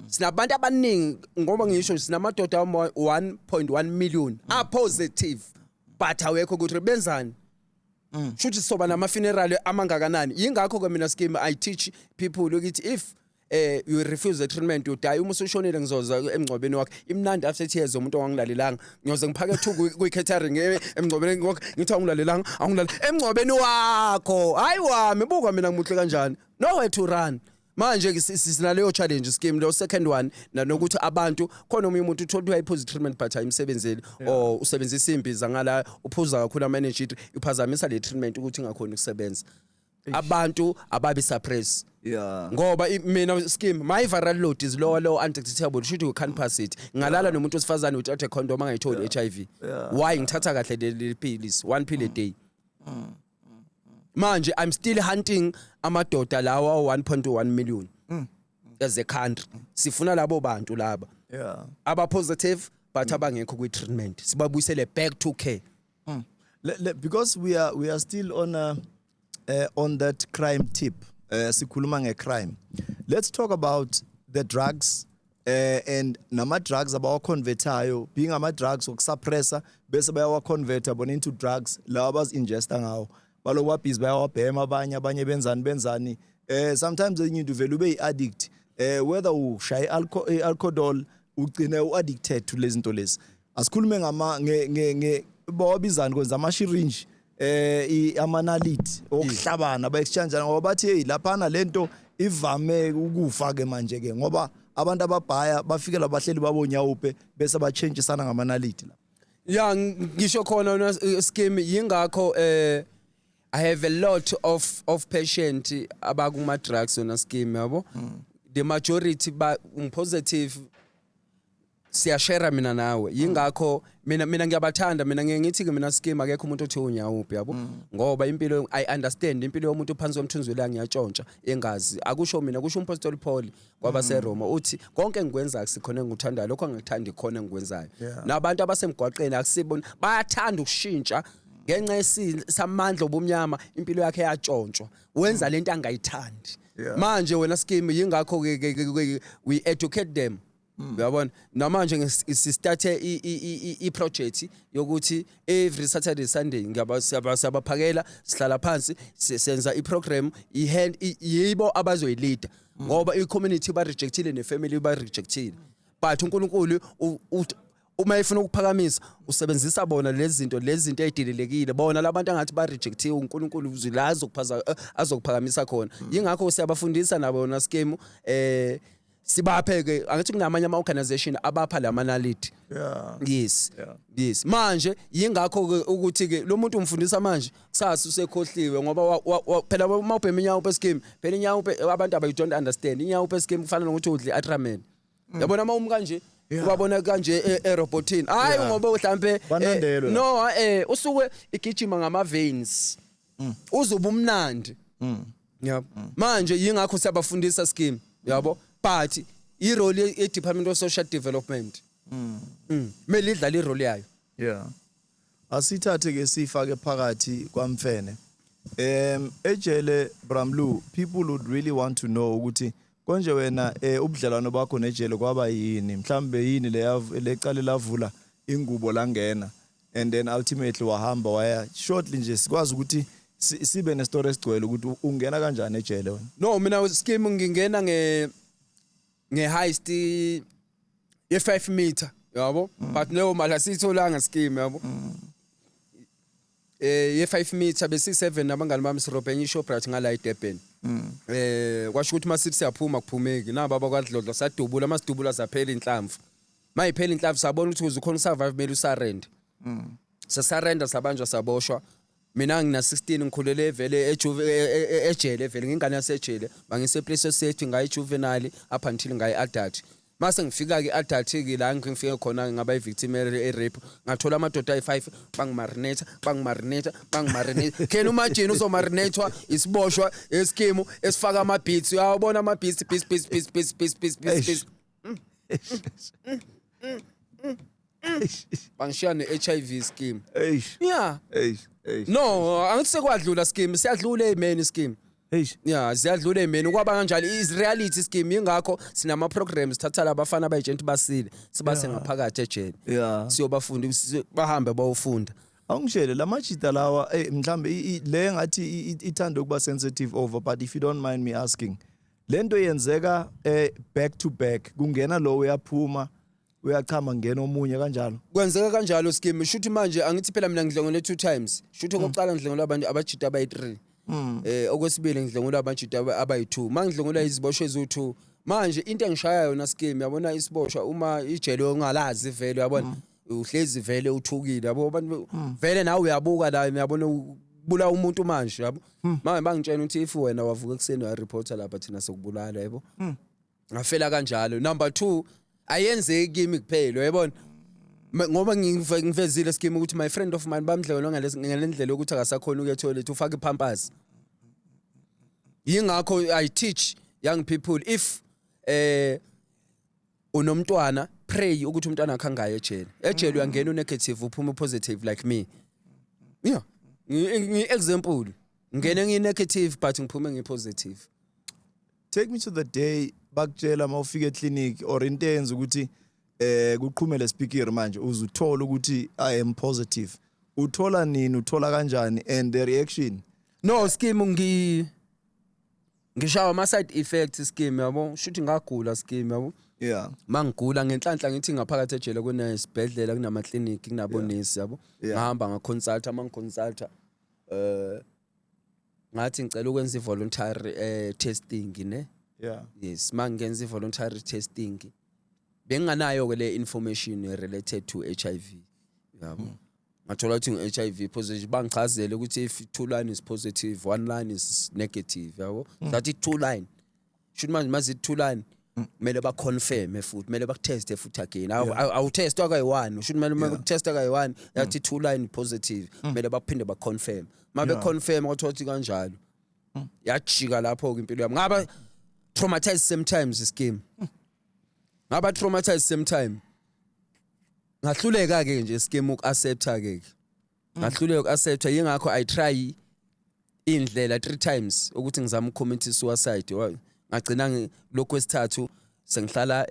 Sinabantu abaningi ngoba ngisho sinamadoda 1.1 million are positive but awekho ukuthi benzani. Shuthi soba nama funeral amangakanani yingakho ke mina scheme I teach people ukuthi if you refuse the treatment you die uma usushonile ngizoza emngcwabeni wakhe imnandi after tears umuntu ongilalelanga ngiyoze ngiphake thu ku catering emngcwabeni ngithi angilalelanga angilale emngcwabeni wakho hayi wami buka mina ngimuhle kanjani nowhere to run. Manje sinaleyo challenge scheme lo second one nokuthi abantu khona umuntu uthola i-positive treatment but ayimsebenzeli or usebenzisa imbiza ngala uphuza kakhulu ama-energy iphazamisa le treatment ukuthi ingakhona ukusebenza. Abantu ababi suppress ngoba mina scheme my viral load is low undetectable should you can't pass it ngalala nomuntu osifazane uthathe condom angayitholi HIV why ngithatha kahle le pills 1 pill a day. Manje I'm still hunting amadoda lawa 1.1 million as a country. Sifuna labo bantu laba aba positive but abangekho kwi treatment sibabuyisele back to care. Because we are still on that crime tip. Sikhuluma ngecrime. Let's talk about the drugs and nama drugs abawa convertayo being ama drugs okusuppressa bese bayawa converta bona into drugs lawa baz ingesta ngawo. Balowa busy bayawabhema abanye benzani sometimes you need to vele ube addict whether ushaye alcohol ugcine uaddicted to lezi zinto lezi asikhulume ngama bawabizani kwenza ama syringe amanaliti okuhlabana ba exchange ngoba bathi hey lapha lento ivame ukufa ke manje ke ngoba abantu ababhaya bafikela bahleli babonyawupe bese ba change sana ngamanaliti la ya ngisho khona scheme yingakho I have a lot of patient abakuma drugs on a scheme yabo. The majority ba positive siyashare mina nawe yingakho mina ngiyabathanda mina ngithi ke mina scheme akekho umuntu othi unyawuphi yabo ngoba impilo I understand impilo yomuntu phansi komthunzi la ngiyatshontsha engazi akusho mina kusho umpostoli Paul kwaba seRoma uthi konke engikwenza akusikhona engikuthanda lokho angikuthandi khona engikwenzayo nabantu abasemgwaqeni akusibona bayathanda ukushintsha ngenxa yesamandla obumnyama impilo yakhe yatshontsha wenza lento angayithandi manje wena scheme yingakho we educate them uyabona namanje sisithathe I project yokuthi every Saturday Sunday ngiyabaphakela sihlala phansi senza I program yibo abazoyilida ngoba I community ba rejectile ne family ba rejectile but uNkulunkulu uma efuna ukuphakamisa usebenzisa bona lezi zinto ezidilelekile bona labantu angathi ba rejectiwe uNkulunkulu uzilazo azokuphakamisa khona yingakho siyabafundisa nabo na scheme sibapheke angathi kunamanye ama organization abapha lamanality yes manje yingakho ukuthi ke lo muntu umfundisa manje kusasa usekhohliwe ngoba phela uma ubhema inyawo scheme phela inyawo abantu abayi don't understand inyawo scheme kufanele ukuthi udle Atramen yabona uma kanje ubabona kanje erobotini hayi ngoba mhlambe no usuke igijima ngama veins uzoba umnandi yabo manje yingakho siyabafundisa scheme yabo but I role ye Department of Social Development mele idlala I role yayo asithathe ke sifake phakathi kwamfene ejele Bramlu people would really want to know ukuthi konje wena ubudlelwano bakho nejele kwaba yini mhlambe yini lecala lavula ingubo langena and then ultimately wahamba waya shortly nje sikwazi ukuthi sibe ne story esigcwele ukuthi ungena kanjani ejele wena no mina scheme ngingena nge heist ye 5 meter yabo but leyo mali asitholanga scheme yabo ye 5 meter bese 7 nabangani bami sirobhenye iShoprite ngala eDurban kwasho ukuthi masithi siyaphuma kuphumeki naba bakwadlodlo sadubula masidubula saphela inhlamvu mayiphela inhlamvu sabona ukuthi uzukhona survive mele usarrender sasarrender sabanjwa saboshwa mina ngina 16 ngikhulele vele ejele vele ngingane yasejele bangise place sethu ngayi juvenile up until ngayi adult mase ngifika ke adult ke la ngifike khona ngaba i victim e rape ngathola amadoda ay5 bangimarinate kena umajini uzomarinatewa isiboshwa eskimu esifaka ama beats uyabona ama beats peace bangishiya ne-HIV scheme yeah no angithi sekwadlula scheme siyadlula eMain scheme yeah siyadlula eMain kwaba kanjalo is reality scheme ingakho sinama programs thatha labafana abayigent basile sibase ngaphakathi ejele siyobafundi bahambe bayofunda Awungishele lamajita lawa mhlambe le ngathi ithanda ukuba sensitive over but if you don't mind me asking lento yenzeka back to back kungena lo uyaphuma uyachama ngena omunye kanjalo kwenzeka kanjalo scheme shuthi manje angithi phela mina ngidlengole 2 times shuthi okokuqala ngidlengole abantu abajita abayi3 okwesibili ngidlengole abajita abayi2 mangidlengula iziboshwe ezu2 manje into engishaya yona scheme yabona isiboshwa uma ijele ongalazi vele yabona uhlezi vele uthukile yabo abantu vele nawe uyabuka la uyabona ubula umuntu manje yabo manje bangitshela ukuthi if wena wavuka ekseni wa reporter lapha thina sokubulala yabo ngafela kanjalo number 2 ayenzeki kimi kuphela yabona ngoba ngivezile scheme ukuthi my friend of mine bamdlelo ngalendlela ukuthi akasakhona ukuya toilet ufaka ipampers yingakho I teach young people if unomntwana pray ukuthi umntwana akhe angaye ejele uyangena unegative uphuma positive like me yeah example ngene nginegative but ngiphume ngipositive. Take me to the day bakutshela mawufika eclinic or intenze ukuthi kuqhumele speaker manje uzuthola ukuthi I am positive uthola nini uthola kanjani and the reaction no scheme ngishawa ama side effects scheme yabo shuthi ngagula scheme yabo yeah mangigula ngenhlanhla ngithi ngaphakathi ejele kunesibhedlela kunama clinic kunabonesi yabo ngahamba ngaconsulta mangiconsulta ngathi ngicela ukwenza voluntary testing ne yeah yes mangenza voluntary testing benganayo ke le information related to HIV yabo ngathola ukuthi ngi-HIV positive bangichazele ukuthi if 2 line is positive 1 line is negative yabo that 2 line should manje 2 line kumele ba confirm futhi kumele bakuteste futhi again awu test akayi1 should kumele bakutesta akayi1 yathi 2 line positive kumele baphinde ba confirm mabe confirm ukuthi kanjalo yajika lapho ke impilo yami ngaba traumatized sometimes scheme ngaba traumatized sometime ngahluleka ke nje scheme ukuaccepta ke ngahluleka ukuaccepta yingakho I try indlela 3 times ukuthi ngizama ucommit suicide ngagcina lokho wesithathu sengihlala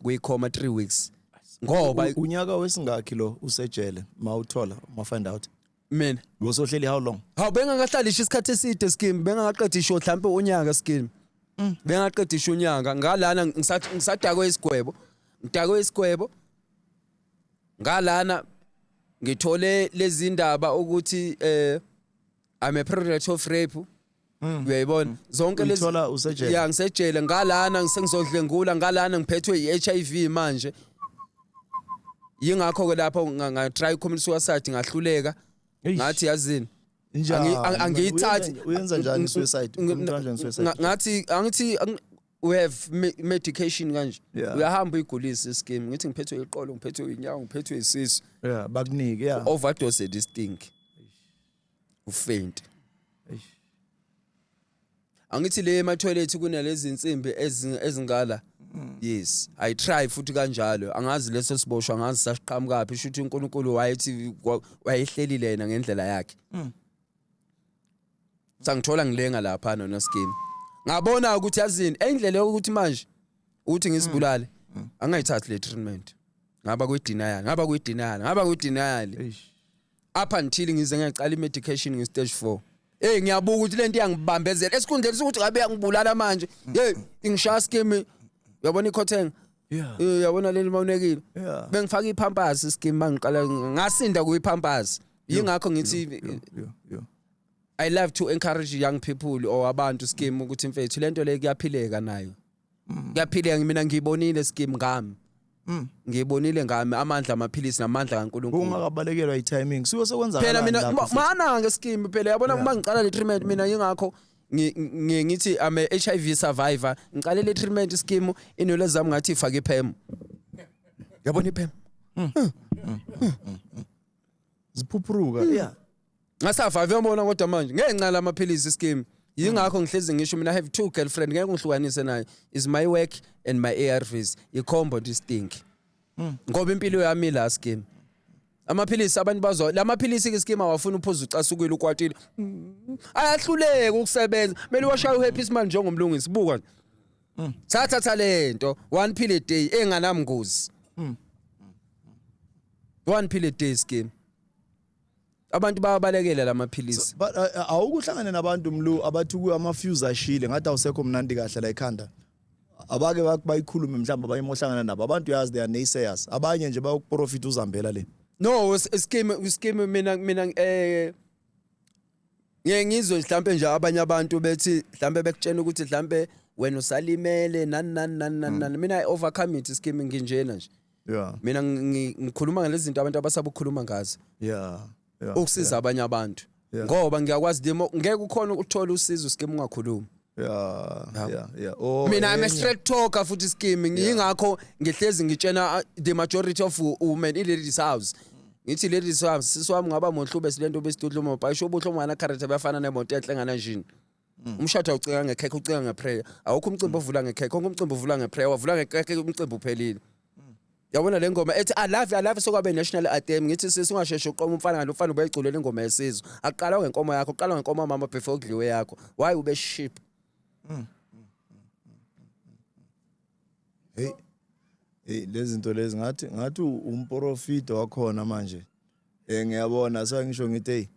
kuyikhoma 3 weeks ngoba unyaka wesingakhi lo usejele mawuthola ma find out mina ngosohleli how long hawu bengakahlalisha isikhathi eside scheme bengaqedisha isho mhlambe unyaka scheme bengaqedisha unyaka ngalana ngisadakwe isigwebo ngidakwe isigwebo ngalana ngithole lezi indaba ukuthi I'm a product of rape uyayibona zonke lezi uthola usejele yeah ngisejele ngalana ngisengizodlengula ngalana ngiphethwe iHIV manje yingakho ke lapho nga-try commit suicide ngahluleka ngathi yazini angiyithathi uyenza njani suicide kanjani suicide ngathi angithi we have medication kanje uyahamba uyigulisa scheme ngithi ngiphethwe iqolo ngiphethwe inyawo ngiphethwe isisu yeah bakunike yeah overdose this thing ufaint angithi le ema toilet kunalezi insimbi ezingala yes I try futhi kanjalo angazi leso siboshwa angazi sasiqhamuka phi shuthi uNkulunkulu wayethi wayehlelile yena ngendlela yakhe sangithola ngilenga lapha nona scheme ngabona ukuthi yazini endlela yokuthi manje uthi ngisibulale angayithathi le treatment ngaba kuyidenial up until ngize ngiyaqala imedication nge-stage 4 ngiyabuka ukuthi lento iyangibambezela esikhundleni sokuthi ngabe yangibulala manje ingishaya scheme uyabona ikhothenga uyabona leli mawunekile bengifaka ipampers scheme mangiqala ngasinda kuyipampers yingakho ngithi I love to encourage young people or abantu scheme ukuthi mfethu lento le kuyaphileka nayo kuyaphileka mina ngiyibonile scheme ngami ngiyibonile ngami amandla amaphilisi namandla kaNkulunkulu ungakabalekelwa i-timing suke sekwenza phela mina mana ngescheme phela yabona uma ngiqala le treatment mina yingakho ngithi I'm a HIV survivor ngiqale le treatment scheme inole zami ngathi ifake iPEM yabona iPEM ziphuphuruka yeah ngasafa yabona kodwa manje ngenxa lamaphilisi scheme yingakho ngihlezi ngisho mina I have 2 girlfriend ngeke ngihlukanise naye is my work and my ARVs ikhombo distinct ngoba impilo yami la scheme amaphilisi abantu bazwa lamaphilisi ke scheme awafuna uphuza ucasukile ukwatile ayahluleka ukusebenza kumele washaya uhappy smile njengomlungisi buka thatha lento 1 pill a day enganamngozi 1 pill a day scheme abantu bayabalekela lamaphilisi but awukuhlangane nabantu mlu abathi ku ama fuse ashile ngathi awusekho mnandi kahle la ekhanda abake bayikhulume mhlamba bayimohlangana nabo abantu yazi they are naysayers abanye nje bayokuprofit uzambela le no scheme mina ngiyengizwe mhlambe nje abanye abantu bethi mhlambe bekutshena ukuthi mhlambe wena usalimele nani mina I overcome it scheme nginjena nje yeah mina ngikhuluma ngalezi zinto abantu abasabukhuluma ngazo yeah ukusiza abanye abantu ngoba ngiyakwazi demo ngeke ukhona ukuthola usizo scheme ungakhuluma yeah mina I'm a straight talker futhi scheme ngingakho ngihlezi ngitshena the majority of women in ladies house ngithi ladies house siswami ngaba mohlube silento besitudluma bayisho ubuhlo ngana character bayafana nemoto enhlengana njini umshado ucinga ngekhekhe ucinga ngeprayer awukho umcimbi ovula ngekhekhe umcimbi uvula ngeprayer wavula ngekhekhe umcimbi uphelile yabona le ngoma ethi I love sokwabe national anthem ngithi sisingasheshe uqoma umfana ngalo ufana ubeyiculela ingoma yesizwe aqala ngenkomo yakho uqala ngenkomo mama before kudliwe yakho why ube sheep hey lezi zinto lezi ngathi umprofit wakhona manje ngiyabona so ngisho ngithi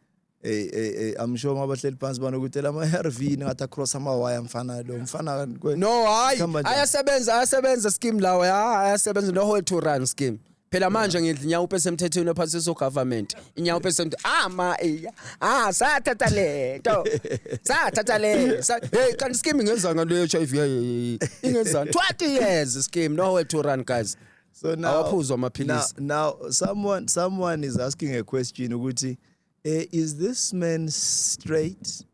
hey I'm sure mabahleli phansi banokuthi lama ARV ngathi across ama wire mfana lo mfana no hayi ayasebenza scheme lawo ayasebenza no whole to run scheme phela manje ngidla inyawo esemthethweni ophathisa so government inyawo esemthethweni sathatha le hey kanti scheme ngenza ngalo HIV ingenzani 20 years scheme no whole to run guys so now someone is asking a question ukuthi is this man straight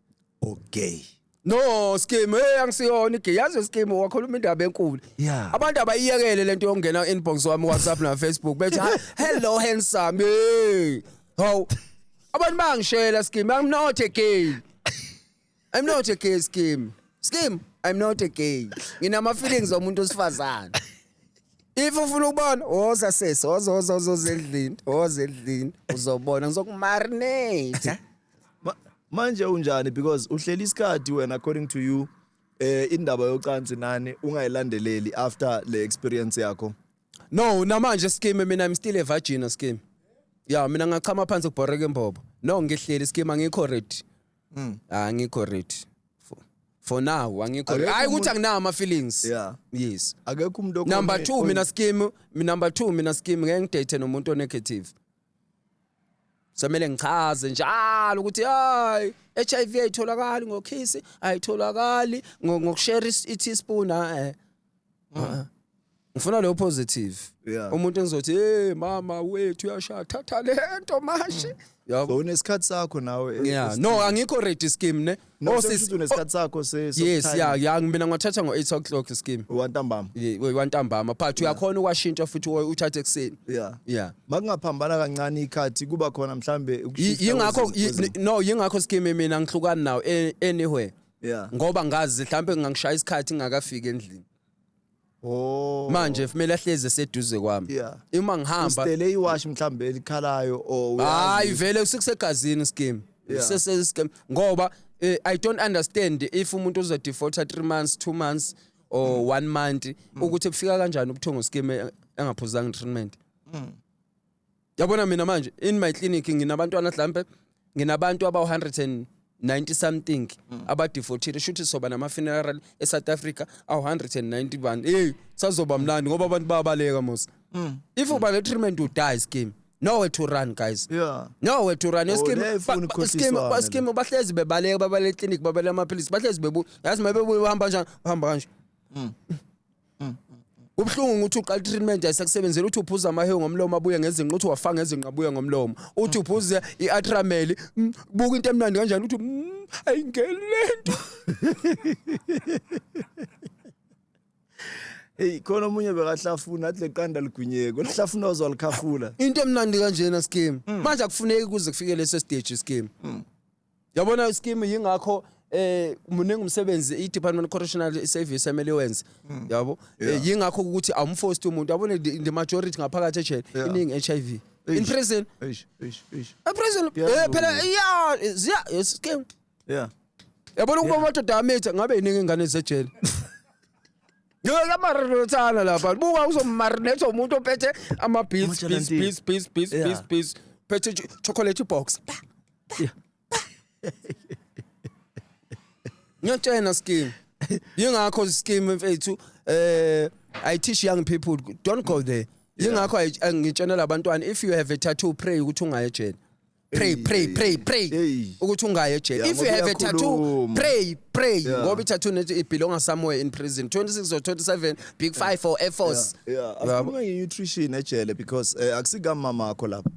or gay? No scheme angisiyona igay yazi scheme wakhuluma indaba enkulu abantu abayiyekele lento yongena inbox wami WhatsApp na Facebook bethi hello handsome hey how abantu bangishela scheme I'm not a gay scheme I'm not a gay nginama feelings omuntu osifazana if ufuna ukubona oza sesi oza endlini uzobona ngizokumarinate manje unjani because uhleli isikhathi wena according to you indaba yocansi nani ungayilandeleli after le experience yakho no namanje scheme mina I'm still a virgin scheme yeah mina ngachama phansi kubhoreka imbobo no ngihleli scheme angikho ready angikho ready for now angikho hayi ukuthi anginawo ama feelings yes akekho umuntu number 2 mina scheme ngeke ngidate nomuntu o negative samele ngichaze njalo ukuthi hayi HIV ayitholakali ngokiss ayitholakali ngokushare i-teaspoon ngifuna lo positive umuntu engizothi hey mama wethu uyashaya thatha lento manje so unesikhathi sakho nawe no angikho ready scheme ne sisi unesikhathi sakho yes mina ngwathatha ngo8 o'clock scheme wantambama but uyakhona ukwashintsha futhi uthathe ekseni makungaphambana kancane ikhathi kuba khona mhlambe yingakho scheme mina ngihlukana nawo anywhere ngoba ngazi mhlambe ngangishaya isikhathi ngakafika endlini manje kumele ahleze seduze kwami uma ngihamba usitele iwash mhlambe elikhalayo hayi vele usekusegazini scheme scheme ngoba I don't understand if umuntu uzo default 3 months 2 months or 1 month ukuthi kufika kanjani ubuthongo scheme engaphuzanga treatment yabona mina manje in my clinic nginabantwana mhlambe nginabantu aba 190 something aba defaulted shuthi soba nama funeral eSouth Africa aw 191 hey sazoba mlandi ngoba abantu bayabaleka mos if uba le treatment you die scheme nowhere to run guys nowhere to run scheme bahlezi bebaleka babale clinic babale amaphilisi bahlezi bebu yazi mabebuye uhamba njani uhamba kanje Ubhlungu ukuthi uqala treatment ayisekusebenzela uthi uphuza amahewu ngomlomo abuye ngezinqa uthi wafanga ngezinqa abuye ngomlomo uthi uphuze iAtramel buka into emnandi kanjani uthi ayingelento. Hey khona omunye bekahlafuna athi leqanda ligwinyeke lihlafuna ozwalikhafula. Into emnandi kanjena scheme manje akufuneki kuze kufike leso stage scheme. Yabona scheme yingakho muningi umsebenzi iDepartment of Correctional Service emele wenze yabo yingakho ukuthi awumforce umuntu yabona the majority ngaphakathi ejele iningi HIV in prison prison phela yeah scheme yabona ukuba amadoda ametha ngabe iningi ingane zejele ngeke amarothana lapha buka uzomarinate umuntu ophethe ama pills phethe chocolate box Ngiyatshena scheme. Yingakho scheme mfethu I teach young people don't go there. Yingakho ngitshena labantwana if you have a tattoo pray ukuthi ungaye ejele. Pray ukuthi ungaye ejele. If you have a tattoo pray ngoba i-tattoo nethi it belongs somewhere in prison 26 or 27 big 5 for Air Force. Afunga nutrition ejele because akusika mama akho lapha.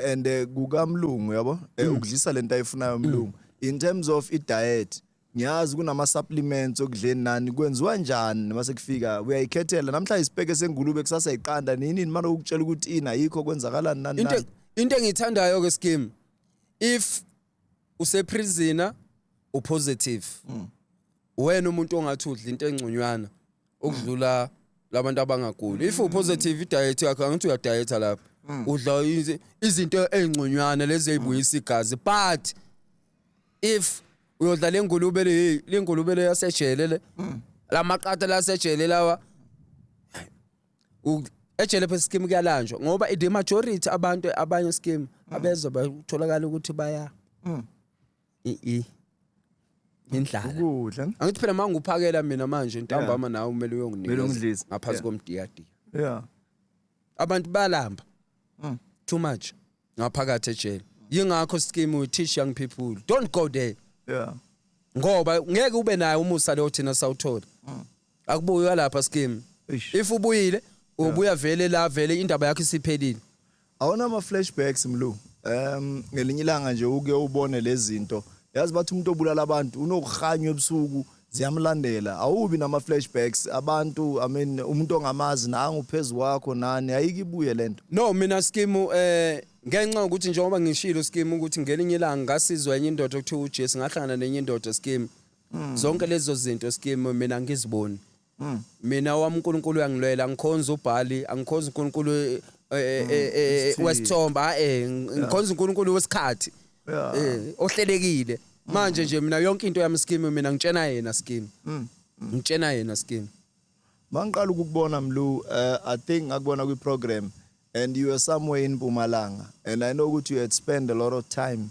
And kukamlungu yabo ukudlisa lento ayifunayo umlungu in terms of i-diet. Ngiyazi kunama supplements okudleni nani kwenziwa njani mase kufika uyayikhethela namhla isibheke sengulube kusasa iqanda nini manje ukutshela ukuthi ina yikho kwenzakalani nani into engithandayo ke scheme if use prisoner upositive wena umuntu ongathi udla into engcunywana okudlula labantu abangaguli if upositive i-diet yakho angithi uya diet lapha udla izinto engcunywana lezi ezibuyisa igazi but if uyodla lengulube le yasejele le lamaqata lasejele lawa ejele phela scheme kuyalanjwa ngoba the majority abantu abanye scheme abeza batholakala ukuthi baya indlala ukudla angithi phela manje uphakela mina manje ntambama nawe umele uyonginikeza ngaphansi komdiyadi abantu balamba too much ngaphakathi ejele yingakho scheme we teach young people don't go there ngoba ngeke ube nayo umusa lo thina sawuthola akubuya lapha scheme if ubuyile ubuya vele la vele indaba yakho isiphelile awona ama flashbacks mlu ngelinye ilanga nje uke ubone lezi zinto yazi bathi umuntu obulala abantu unokukhanywa ebusuku ziyamlandela awubi nama flashbacks abantu umuntu ongamazi nanga uphezulu wakho nani ayikibuye lento no mina scheme ngenxa ukuthi njengoba ngishilo scheme ukuthi ngelinye ilanga ngasizwa enye indoda okuthiwa uJesu ngahlangana nenye indoda scheme zonke lezo zinto scheme mina ngiziboni mina wami uNkulunkulu uyangilwela ngikhonza uBhali angikhonza uNkulunkulu wesithomba ngikhonza uNkulunkulu wesikhathi ohlelekile manje nje mina yonke into yami scheme mina ngitshena yena scheme ngitshena yena scheme mangiqala ukubona mlu I think ngakubona kwi program and you were somewhere in Mpumalanga and I know ukuthi you had spent a lot of time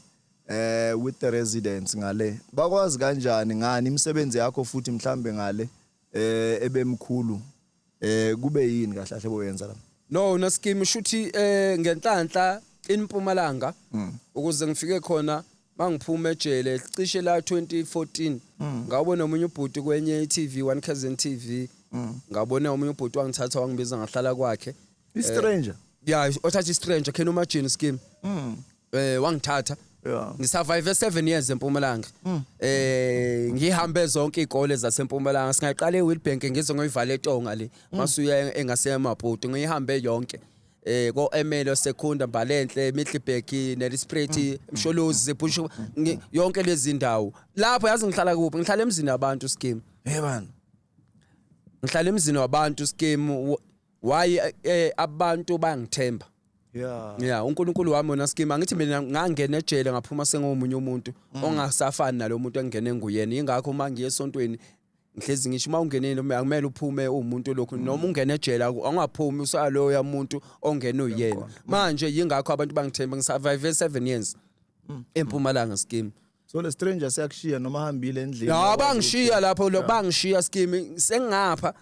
with the residents ngale bakwazi kanjani ngani imisebenzi yakho futhi mhlambe ngale ebemkhulu kube yini kahle kahle boyenza la no na scheme shuthi ngenhlanhla in Mpumalanga ukuze ngifike khona mangiphume ejele cishe la 2014 ngabona umunye ubhuti kwenye iTV One Cousin TV ngabona umunye ubhuti wangithatha wangibiza ngahlala kwakhe stranger yeah othatha stranger khena umajini scheme wangithatha ngisurvive 7 years eMpumalanga ngihambe zonke izikole zaseMpumalanga singaqala eWilbank ngize ngoyivale eTonga le masuya engasemabhuti ngihambe yonke ko Emelo Sekunda Mbalenhle Middelburg neLispret Msholozi Busho yonke lezi ndawo lapho yazi ngihlala kuphi ngihlala emzini wabantu scheme bana ngihlala emzini wabantu scheme why abantu bangithemba yeah uNkulunkulu wami wona scheme angithi mina ngangena ejele ngaphuma sengomunye umuntu ongasafani nalomuntu engene nguyena ingakho manje esontweni ngihlezi ngisho uma ungenile akumele uphume umuntu lokho noma ungena ejele angaphumi usalo yamuntu ongena uyena manje yingakho abantu bangithemba ngisurvive 7 years eMpumalanga scheme so le stranger siyakushiya noma hambile endlini ya bangishiya lapho lo bangishiya scheme sengapha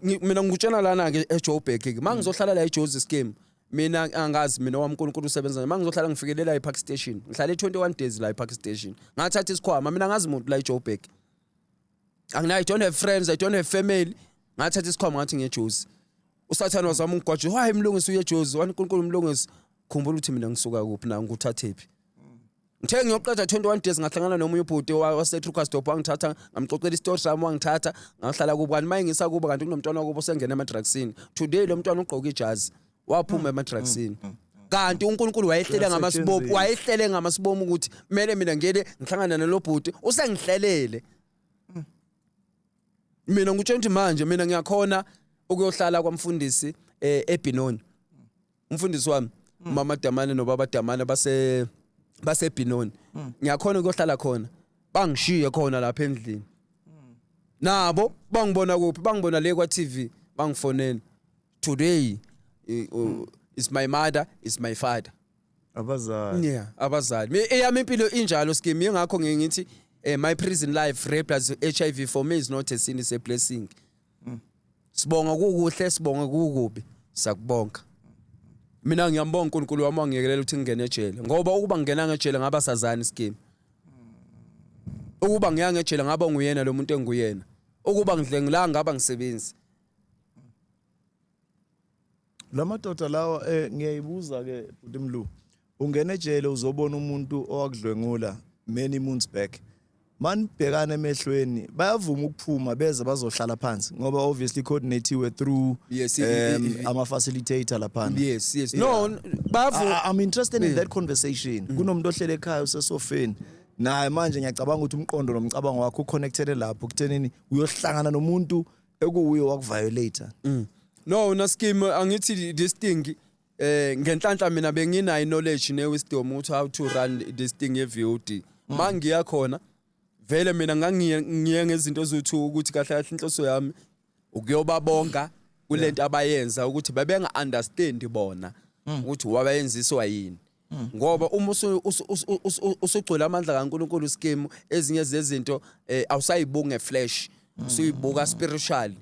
mina ngikutshena lana ke eJoburg ke mangizohlala la eJozi scheme mina angazi mina wamNkulunkulu usebenza mangizohlala ngifikelela ePark Station ngihlale 21 days la ePark Station ngathatha isikhwama mina ngazi umuntu la eJoburg I don't have friends I don't have family ngathatha isikhwama ngathi ngeJozi usathana wazama ungigwaje hayi mlungisi uyejozi waNkulunkulu mlungisi khumbula ukuthi mina ngisuka kuphi na ngikuthathephi ngithe ngiyoqeda 21 days ngahlangana nomunye ubhuti waseTrucasdorp wangithatha ngamxoxela istory sami wangithatha ngahlala kubo kanti maye ngisakuba kanti kunomntwana wakubo sengena emadrugsini today lo mntwana ugqoka ijazi waphuma emadrugsini kanti uNkulunkulu wayehlele ngamasibomu ukuthi kumele mina ngiyele ngihlangana nalo bhuti usengihlelele mina ngitshela ukuthi manje mina ngiyakhona ukuyohlala kwamfundisi eBinoni umfundisi wami mama Damane nobaba Damane baseBinoni ngiyakhona ukuyohlala khona bangishiye khona lapha endlini nabo bangibona kuphi bangibona le kwa TV bangifonela today is my mother is my father abazali abazali eyami impilo injalo scheme ingakho ngithi my prison life rape plus HIV for me is not a sin, it's a blessing. Sibonga kukuhle sibonga kukubi sakubonga. Mina ngiyambonga uNkulunkulu wami wangiyekelela ukuthi ngingene ejele ngoba ukuba ngingena ngejele ngaba sazani scheme. Ukuba ngiya ngejele ngaba nguyena lo muntu enguyena. Ukuba ngidle ngila ngaba ngisebenzi. Lamadoda lawa ngiyayibuza ke Bhuti Mlu. Ungena ejele uzobona umuntu owakudlwengula many months back. Man bhekana emehlweni bayavuma ukuphuma beze bazohlala phansi ngoba obviously coordinatiwe through ama facilitator lapha. Yes. No, I'm interested in that conversation. Kunomuntu ohlele ekhaya usesofeni. Naye manje ngiyacabanga ukuthi umqondo nomcabango wakho uconnected lapho kuthenini uyohlangana nomuntu ekuuyo wakuviolator. No, na scheme angithi this thing ngenhlanhla mina benginayo knowledge ne wisdom ukuthi how to run this thing eVOD. Mangiya khona vele mina ngangiye ngezinto zothu ukuthi kahle kahle inhloso yami ukuyobabonga kulento abayenza ukuthi babenga understand bona ukuthi wabayenziswa yini ngoba uma usugcwele amandla kaNkulunkulu scheme ezinye zezinto awusayibuka ngeflesh usuyibuka spiritual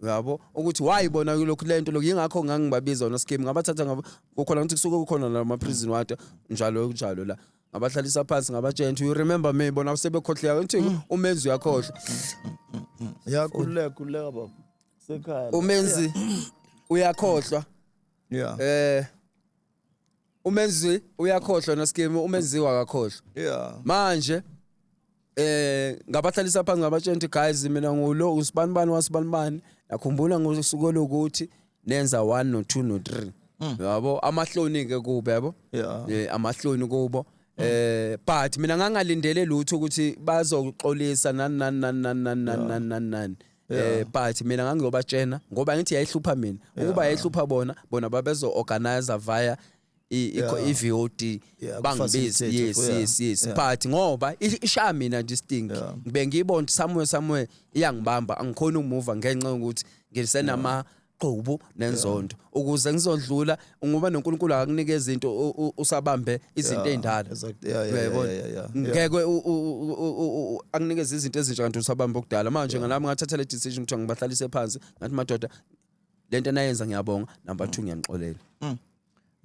yabo ukuthi wayibona lokho lento yingakho ngangibabiza ona scheme ngabathatha ngabo kukhona ukuthi kusuke kukhona nama prison water njalo la ngabahlalisa phansi ngabatshela you remember me bona usebekhohleka ukuthi umenzi uyakhohlwa yakhuleka baba sekhaya umenzi uyakhohlwa umenzi uyakhohlwa na scheme umenziwa akakhohlwa manje ngabahlalisa phansi ngabatshela ukuthi guys mina ngulo usibanibani wasibanibani yakhumbula ngosuku lokuthi nenza 1 no 2 no 3 yabo amahloni ke kubo yabo amahloni kubo but mina ngangalindele lutho ukuthi bazoxolisa nani but mina ngangiyobatshena ngoba ngithi yayihlupha mina ukuba yayihlupha bona babezo organizer via iVOD bangibizi yes but ngoba ishaya mina distinct bengiyibona somewhere iyangibamba angikhona ukumuva ngenxa ukuthi ngisenama qobo nenzondo ukuze ngizodlula ngoba noNkulunkulu akakunikeza into usabambe izinto ezindala uyayibona ngeke akunikeza izinto ezintsha kanti usabambe okudala manje ngalami ngathatha le decision ukuthi ngibahlalise phansi ngathi madoda lento nayenza ngiyabonga number 2 ngiyanixolela.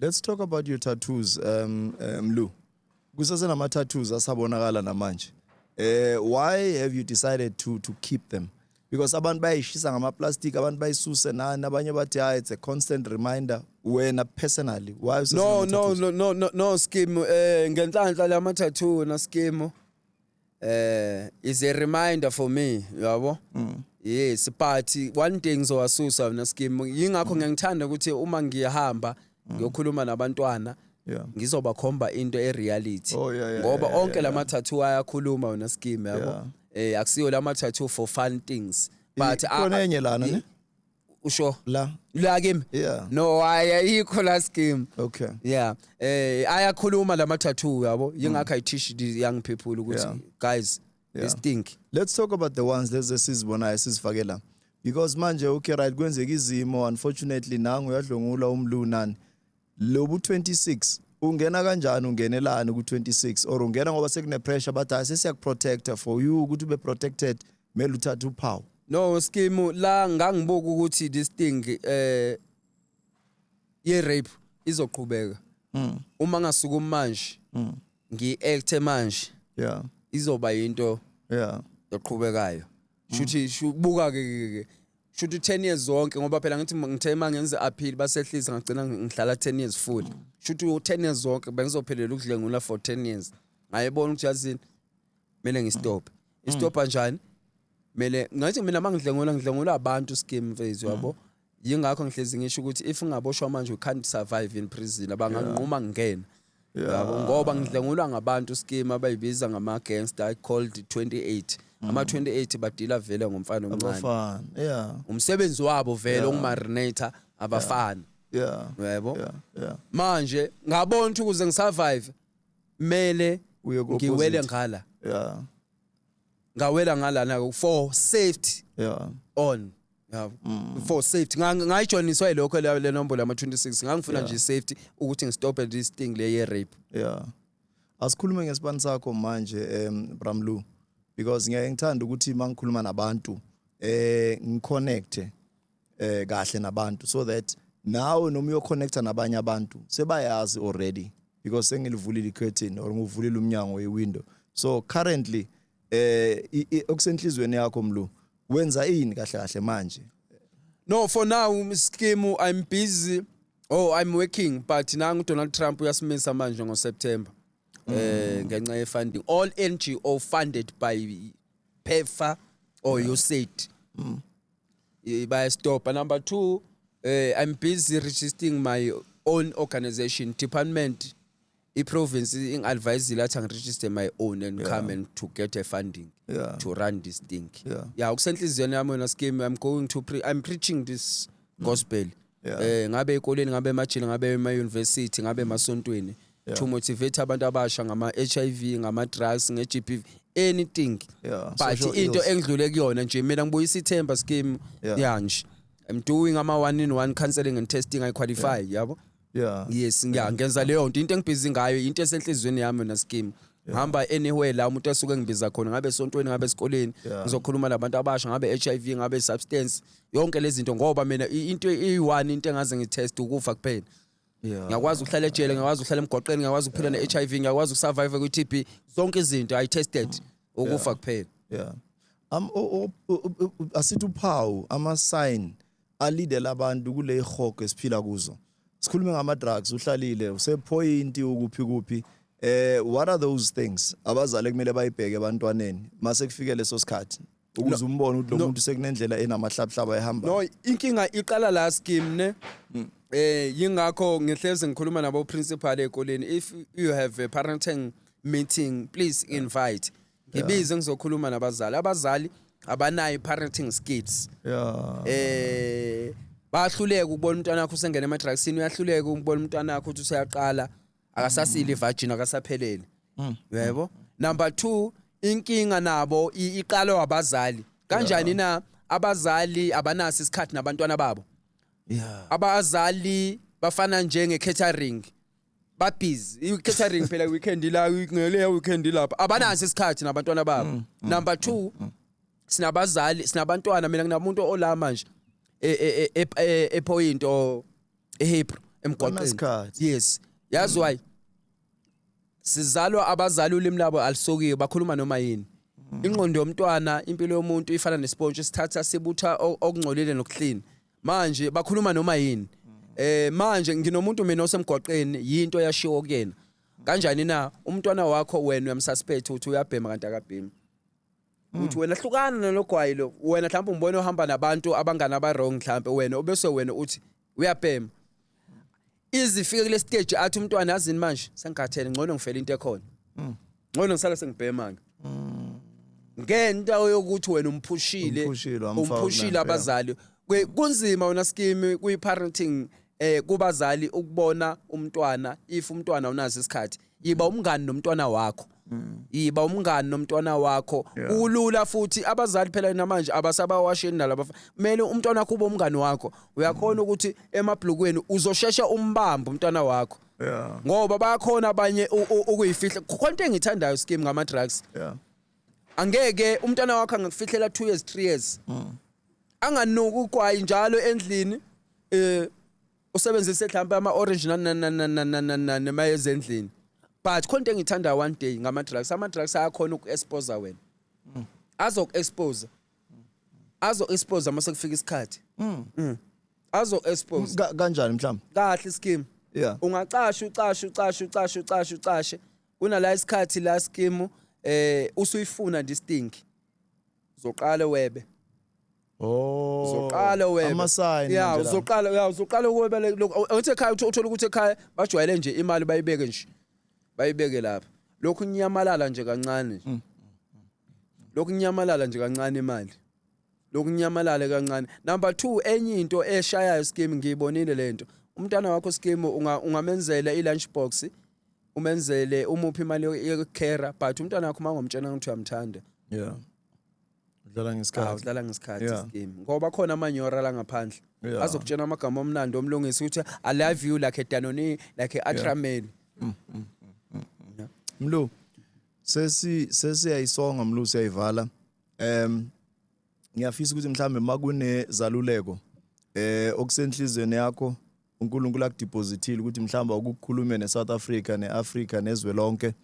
Let's talk about your tattoos Mlu. Kusase nama tattoos asabonakala namanje. Why have you decided to keep them? Because abantu bayishisa ngama plastic abantu bayisuse nani abanye bathi it's a constant reminder wena personally why no scheme ngenhlanhla lama tattoo na scheme is a reminder for me yabo yes but one thing ngizowasusa na scheme yingakho ngiyangithanda ukuthi uma ngiyahamba ngiyokhuluma nabantwana ngizobakhomba into ereality ngoba onke lama tattoo ayakhuluma wona scheme yabo akusiyo lama tattoo for fun things but konenye lana ne usho la kimi no ayikho la scheme okay ayakhuluma lama tattoo yabo yingakho I teach the young people ukuthi guys this thing let's talk about the ones lezi sizibona sizifakela because manje okay right kwenzeka izimo unfortunately nangu uyadlongula umlu nani lobu 26 ungena kanjani ungenelana ku 26 or ungena ngoba sekune pressure but asesiyakuprotector for you ukuthi ube protected mele uthathe uphawu no scheme la ngangibuka ukuthi this thing ye rape izoqhubeka uma ngasuka manje ngi-act manje izoba into eqhubekayo shuthi buka ke should 10 years zonke ngoba phela ngithi ngithe mangenze appeal basehlisa ngagcina ngihlala 10 years full should 10 years zonke bengizophelela ukudlengula for 10 years ngayibona ukuthi yazini mele ngistop istop kanjani mele ngathi mina ngidlengula abantu scheme phase yabo yingakho ngihlezi ngisho ukuthi if ungaboshwa manje you can't survive in prison abanganquma ngene yabo ngoba ngidlengulwa ngabantu scheme abayibiza ngama gangster called 28 ama 28 badila vele ngomfana omncane umsebenzi wabo vele ukumarinator abafana yebo manje ngabona ukuthi ukuze ngisurvive mele ngiwele ngala ngawela ngala na for safety on for safety ngayijoiniswa lokho le nombolo ama 26 ngangifuna nje safety ukuthi ngistop this thing le ye rape asikhulume ngesibani sakho manje Bramlu because ngiyangithanda ukuthi mangikhuluma nabantu ngiconnecte kahle nabantu so that nawe noma uyoconnecta nabanye abantu sebayazi already because sengilivulile icurtain or ngivulile umnyango wewindow so currently okusenhlizweni yakho Mlu wenza ini kahle manje no for now scheme I'm busy I'm working but nangu Donald Trump uyasimisa manje ngoSeptember ngenxa ye funding all NGO funded by PEPFAR or USAID by stop number 2 I'm busy registering my own organization department province advise lathi ngiregister my own and come and to get a funding to run this thing ukusenhlizweni yami na scheme I'm preaching this gospel ngabe ekoleni ngabe emajele ngabe ema university ngabe emasontweni to motivate abantu abasha ngama HIV ngama drugs ngeGBV anything but into engidlule kuyona nje mina ngibuyisa ithemba scheme yanje I'm doing ama 1-in-1 counseling and testing I qualify yabo yes ngenza leyo into engibhizi ngayo into esenhlizweni yami na scheme ngihamba anywhere la umuntu asuke ngibiza khona ngabe esontweni ngabe esikoleni ngizokhuluma nabantu abasha ngabe HIV ngabe substance yonke lezi zinto ngoba mina into i1 into engaze ngitest ukufa kuphela ngiyakwazi ukuhlala ejele ngiyakwazi ukuhlala emgoqweni ngiyakwazi ukuphila neHIV ngiyakwazi ukusurvive kuTB zonke izinto I tested ukufa kuphela asithi uphawu ama sign alidela abantu kule ihoko esiphila kuzo sikhulume ngama drugs uhlalile usepoint ukuphi what are those things abazali kumele bayibheke abantwaneni mase kufike leso sikhathi ukuze umbone ukuthi lo muntu sekunendlela enamahlabuhlaba ehamba no inkinga iqala la scheme ne yingakho ngihleze ngikhuluma nabo principal ekoleni if you have a parenting meeting please invite ngibize ngizokhuluma abazali abanayo parenting skills bayahluleka ukubona umntwana wakho usengena emadrugsini uyahluleka ukubona umntwana wakho ukuthi useyaqala akasasile virgin akasaphelele yebo number 2 inkinga nabo iqalo abazali kanjani na abazali abanasi isikhathi nabantwana babo abazali bafana njenge catering babhizi i-catering phela weekend la ngele weekend lapha abanasi isikhathi nabantwana babo number 2 sinabazali sinabantwana mina nginamuntu ola manje point or Hebrew emgoqeni yes yazi why sizalwa abazali ulimi labo alisokiwe bakhuluma noma yini ingqondo yomntwana impilo yomuntu ifana nesponge sithatha sibutha okungcolile nokuhlina manje bakhuluma noma yini manje nginomuntu mina osemgoqeni yinto yashiwo kuyena kanjani na umntwana wakho wena uyamsuspect ukuthi uyabhema kanti akabhemi uthi wena hlukana nalogwayi lo wena mhlawumbe umbone uhamba nabantu abangana ba wrong mhlawumbe wena obese wena uthi uyabhema izifike kule stage athi umntwana azini manje sengathele ngcono ngifela into ekhona ngcono ngisala sengibhema ngento yokuthi wena umphushile abazali kunzima wona scheme kuyi parenting kubazali ukubona umntwana if umntwana unazi isikhathi yiba umngani nomntwana wakho yiba umngani nomntwana wakho kulula futhi abazali phela namanje abasabawasheni nalabo kumele umntwana wakho ube umngani wakho uyakhona ukuthi emabhlukweni uzoshesha umbamba umntwana wakho ngoba bayakhona abanye ukuyifihla konke engithandayo scheme ngama drugs angeke umntwana wakho angakufihlela 2 years 3 years anganuka ukwayi njalo endlini usebenzise mhlawumbe ama orange namayeza endlini but konke engithanda one day ngama drugs ama drugs ayakhona ukuexpose wena azokuexpose azo expose mase kufika isikhathi azo expose Kanjani mhlawumbe? kahle scheme Yeah. ungacasha kunala isikhathi la scheme usuyifuna distinct uzoqala webe uzoqala webe ama-sign yeah nje la. uzoqala webe uthi ekhaya uthola ukuthi ekhaya bajwayele nje imali bayibeke nje bayibeke lapha lokhu nyamalala nje kancane nje lokhu nyamalala nje kancane imali lokhu nyamalala kancane. Number 2 enye into eshayayo scheme ngiyibonile lento umntana wakho scheme ungamenzela i-lunch box umenzele umuphi imali ye-care but umntana wakho mangomtshela ukuthi uyamthanda Yeah. Udlala ngesikhathi. udlala ngesikhathi Yeah. scheme ngoba khona amanyora la ngaphandle Yeah. azokutshena amagama omnandi omlungisi ukuthi I love you like a Danone like a Atramel. Mlu sesiyayisonga Mlu siyayivala. Ngiyafisa ukuthi mhlambe makune zaluleko okusenhlizweni yakho uNkulunkulu akudepositile ukuthi mhlamba ukukhulume neSouth Africa neAfrica nezwe lonke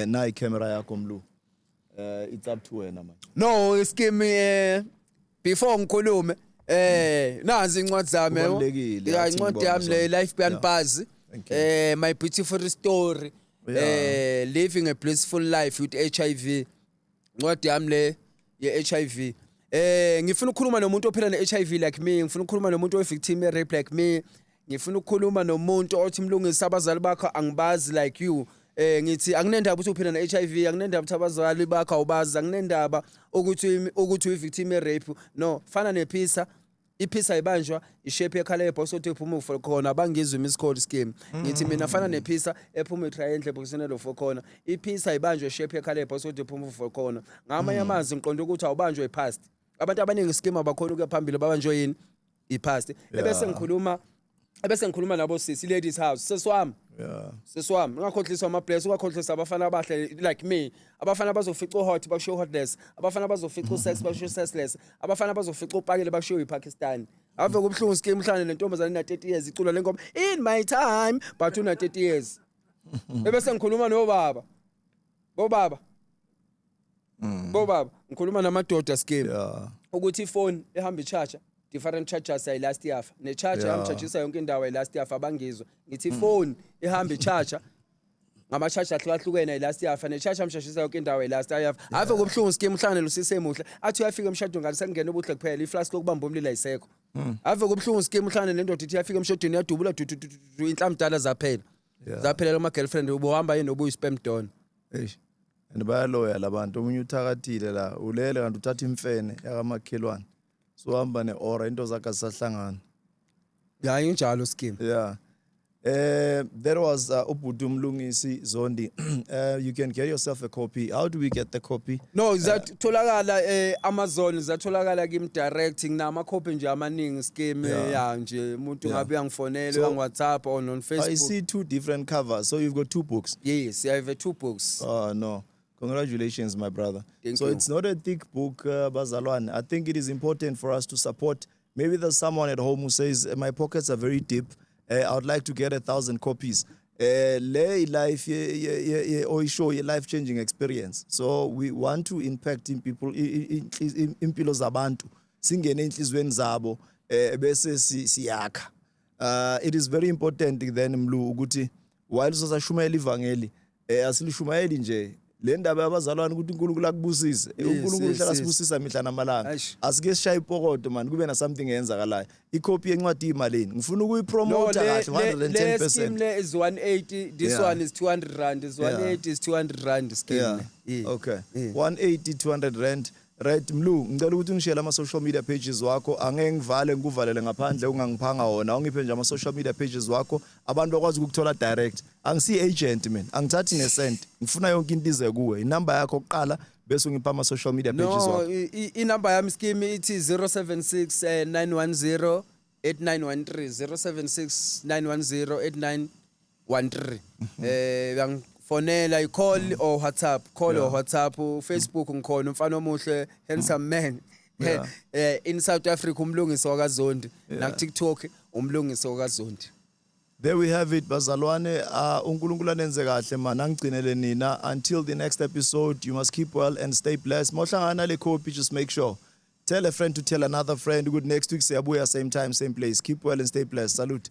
na icamera yakho Mlu. It's up to wena manje. No scheme before ngikhulume nazi incwadi zami Kubalulekile, yeah athi incwadi ngibonge yami le zona. life beyond Yeah. buzz Thank you. my beautiful story Yeah. living a blissful life with HIV incwadi yami le ye HIV ngifuna ukukhuluma nomuntu ophila ne-HIV like me ngifuna ukukhuluma nomuntu oyi-victim ye-rape like me ngifuna ukukhuluma nomuntu othi mlungisi abazali bakho angibazi like you ngithi akunendaba ukuthi uphila ne-HIV akunendaba ukuthi abazali bakho awubazi akunendaba ukuthi uyi-victim ye-rape no fana nephisa iphisa ibanjwa ishape ekhala ebhosothi ephuma for khona bangizwe miss call scheme ngithi mina fana nephisa ephuma etriangle ebhokisini for khona iphisa ibanjwa ishape ekhala ebhosothi ephuma for khona ngamanye amazwi ngiqonda ukuthi awubanjwe ipast abantu abaningi scheme abakhona ukuya phambili babanjwe yini ipast ebese ngikhuluma nabo sisi ladies house seswami seswami ungakhohliswa ama-bless ungakhohlisa abafana abahle like me abafana bazofica uhot basho hotless abafana bazofica usex basho sexless abafana bazofica upakile basho iPakistan ave kubhlungu scheme mhlanje lentombazane ina-30 years icula lengoma in my time but una-30 years ebese ngikhuluma nobaba bobaba ngikhuluma namadoda scheme ukuthi ifone ehamba i-charger different chargers ay last year ne charger yamchargisa yonke indawo ay last year abangizwe ngithi phone ihamba i-charger ngama charger ahlukahlukene ay last year ne charger yamchargisa yonke indawo ay last year ave kubhlungu scheme mhlangane lusise muhle athi uyafika emshadweni ngale sekungena ubuhle kuphela iflask lokubamba umlilo ayisekho ave kubhlungu scheme mhlangane lendoda ithi uyafika emshadweni yadubula inhlamdala zaphela zaphelela ama girlfriend ubuhamba yini obuyi spam don and bayaloya labantu omunye uthakathile la ulele kanti uthatha imfene yakamakhelwane so hamba neora into zakhe azisahlangana ya injalo scheme yeah there was ubhuti umlungisi Zondi you can get yourself a copy. How do we get the copy? No zatholakala Amazon zatholakala kimi direct nginama copy nje amaningi scheme ya nje umuntu ngabe uyangifonela on WhatsApp or on Facebook. I see 2 different covers, so you've got 2 books. Yes, I have 2 books. No. Congratulations, my brother. Thank so you. It's not a thick book, Bazalwane. I think it is important for us to support. Maybe there's someone at home who says, my pockets are very deep. I would like to get 1,000 copies. Life, show a life-changing experience. So we want to impact in people, impilo zabantu. Singene inhlizweni zabo, bese siyakha. It is very important then Mlu ukuthi while sasashumayela ivangeli, asilishumayeli nje. Le ndaba yabazalwane ukuthi uNkulunkulu akubusise uNkulunkulu uhlala sibusisa mihla namalanga asike sishaya ipokodo man kube na something eyenzakalayo icopy yencwadi imalini ngifuna ukuyipromote kahle 110%. Le scheme is 180 this one is 200 rand is 180 is 200 rand scheme okay 180 200 rand right Mlu ngicela ukuthi ungishare ama social media pages wakho angeke ngivale ngikuvalele ngaphandle ungangiphanga wona ungiphe nje ama social media pages wakho abantu bakwazi ukuthola direct angisi agent man angithathi nesent ngifuna yonke into ize kuwe inamba yakho oqala bese ungipha ama social media pages wakho inamba yami scheme ithi 076 910 8913 076 910 8913 fonela i-call or WhatsApp or WhatsApp Facebook ngikhona umfana omuhle handsome man in South Africa umlungisi wakaZondi na TikTok umlungisi wakaZondi. There we have it bazalwane uNkulunkulu anenze kahle man angigcinele nina until the next episode you must keep well and stay blessed mohlangana le copy just make sure Tell a friend to tell another friend. Good next week, siyabuya, same time, same place. Keep well and stay blessed. Salute.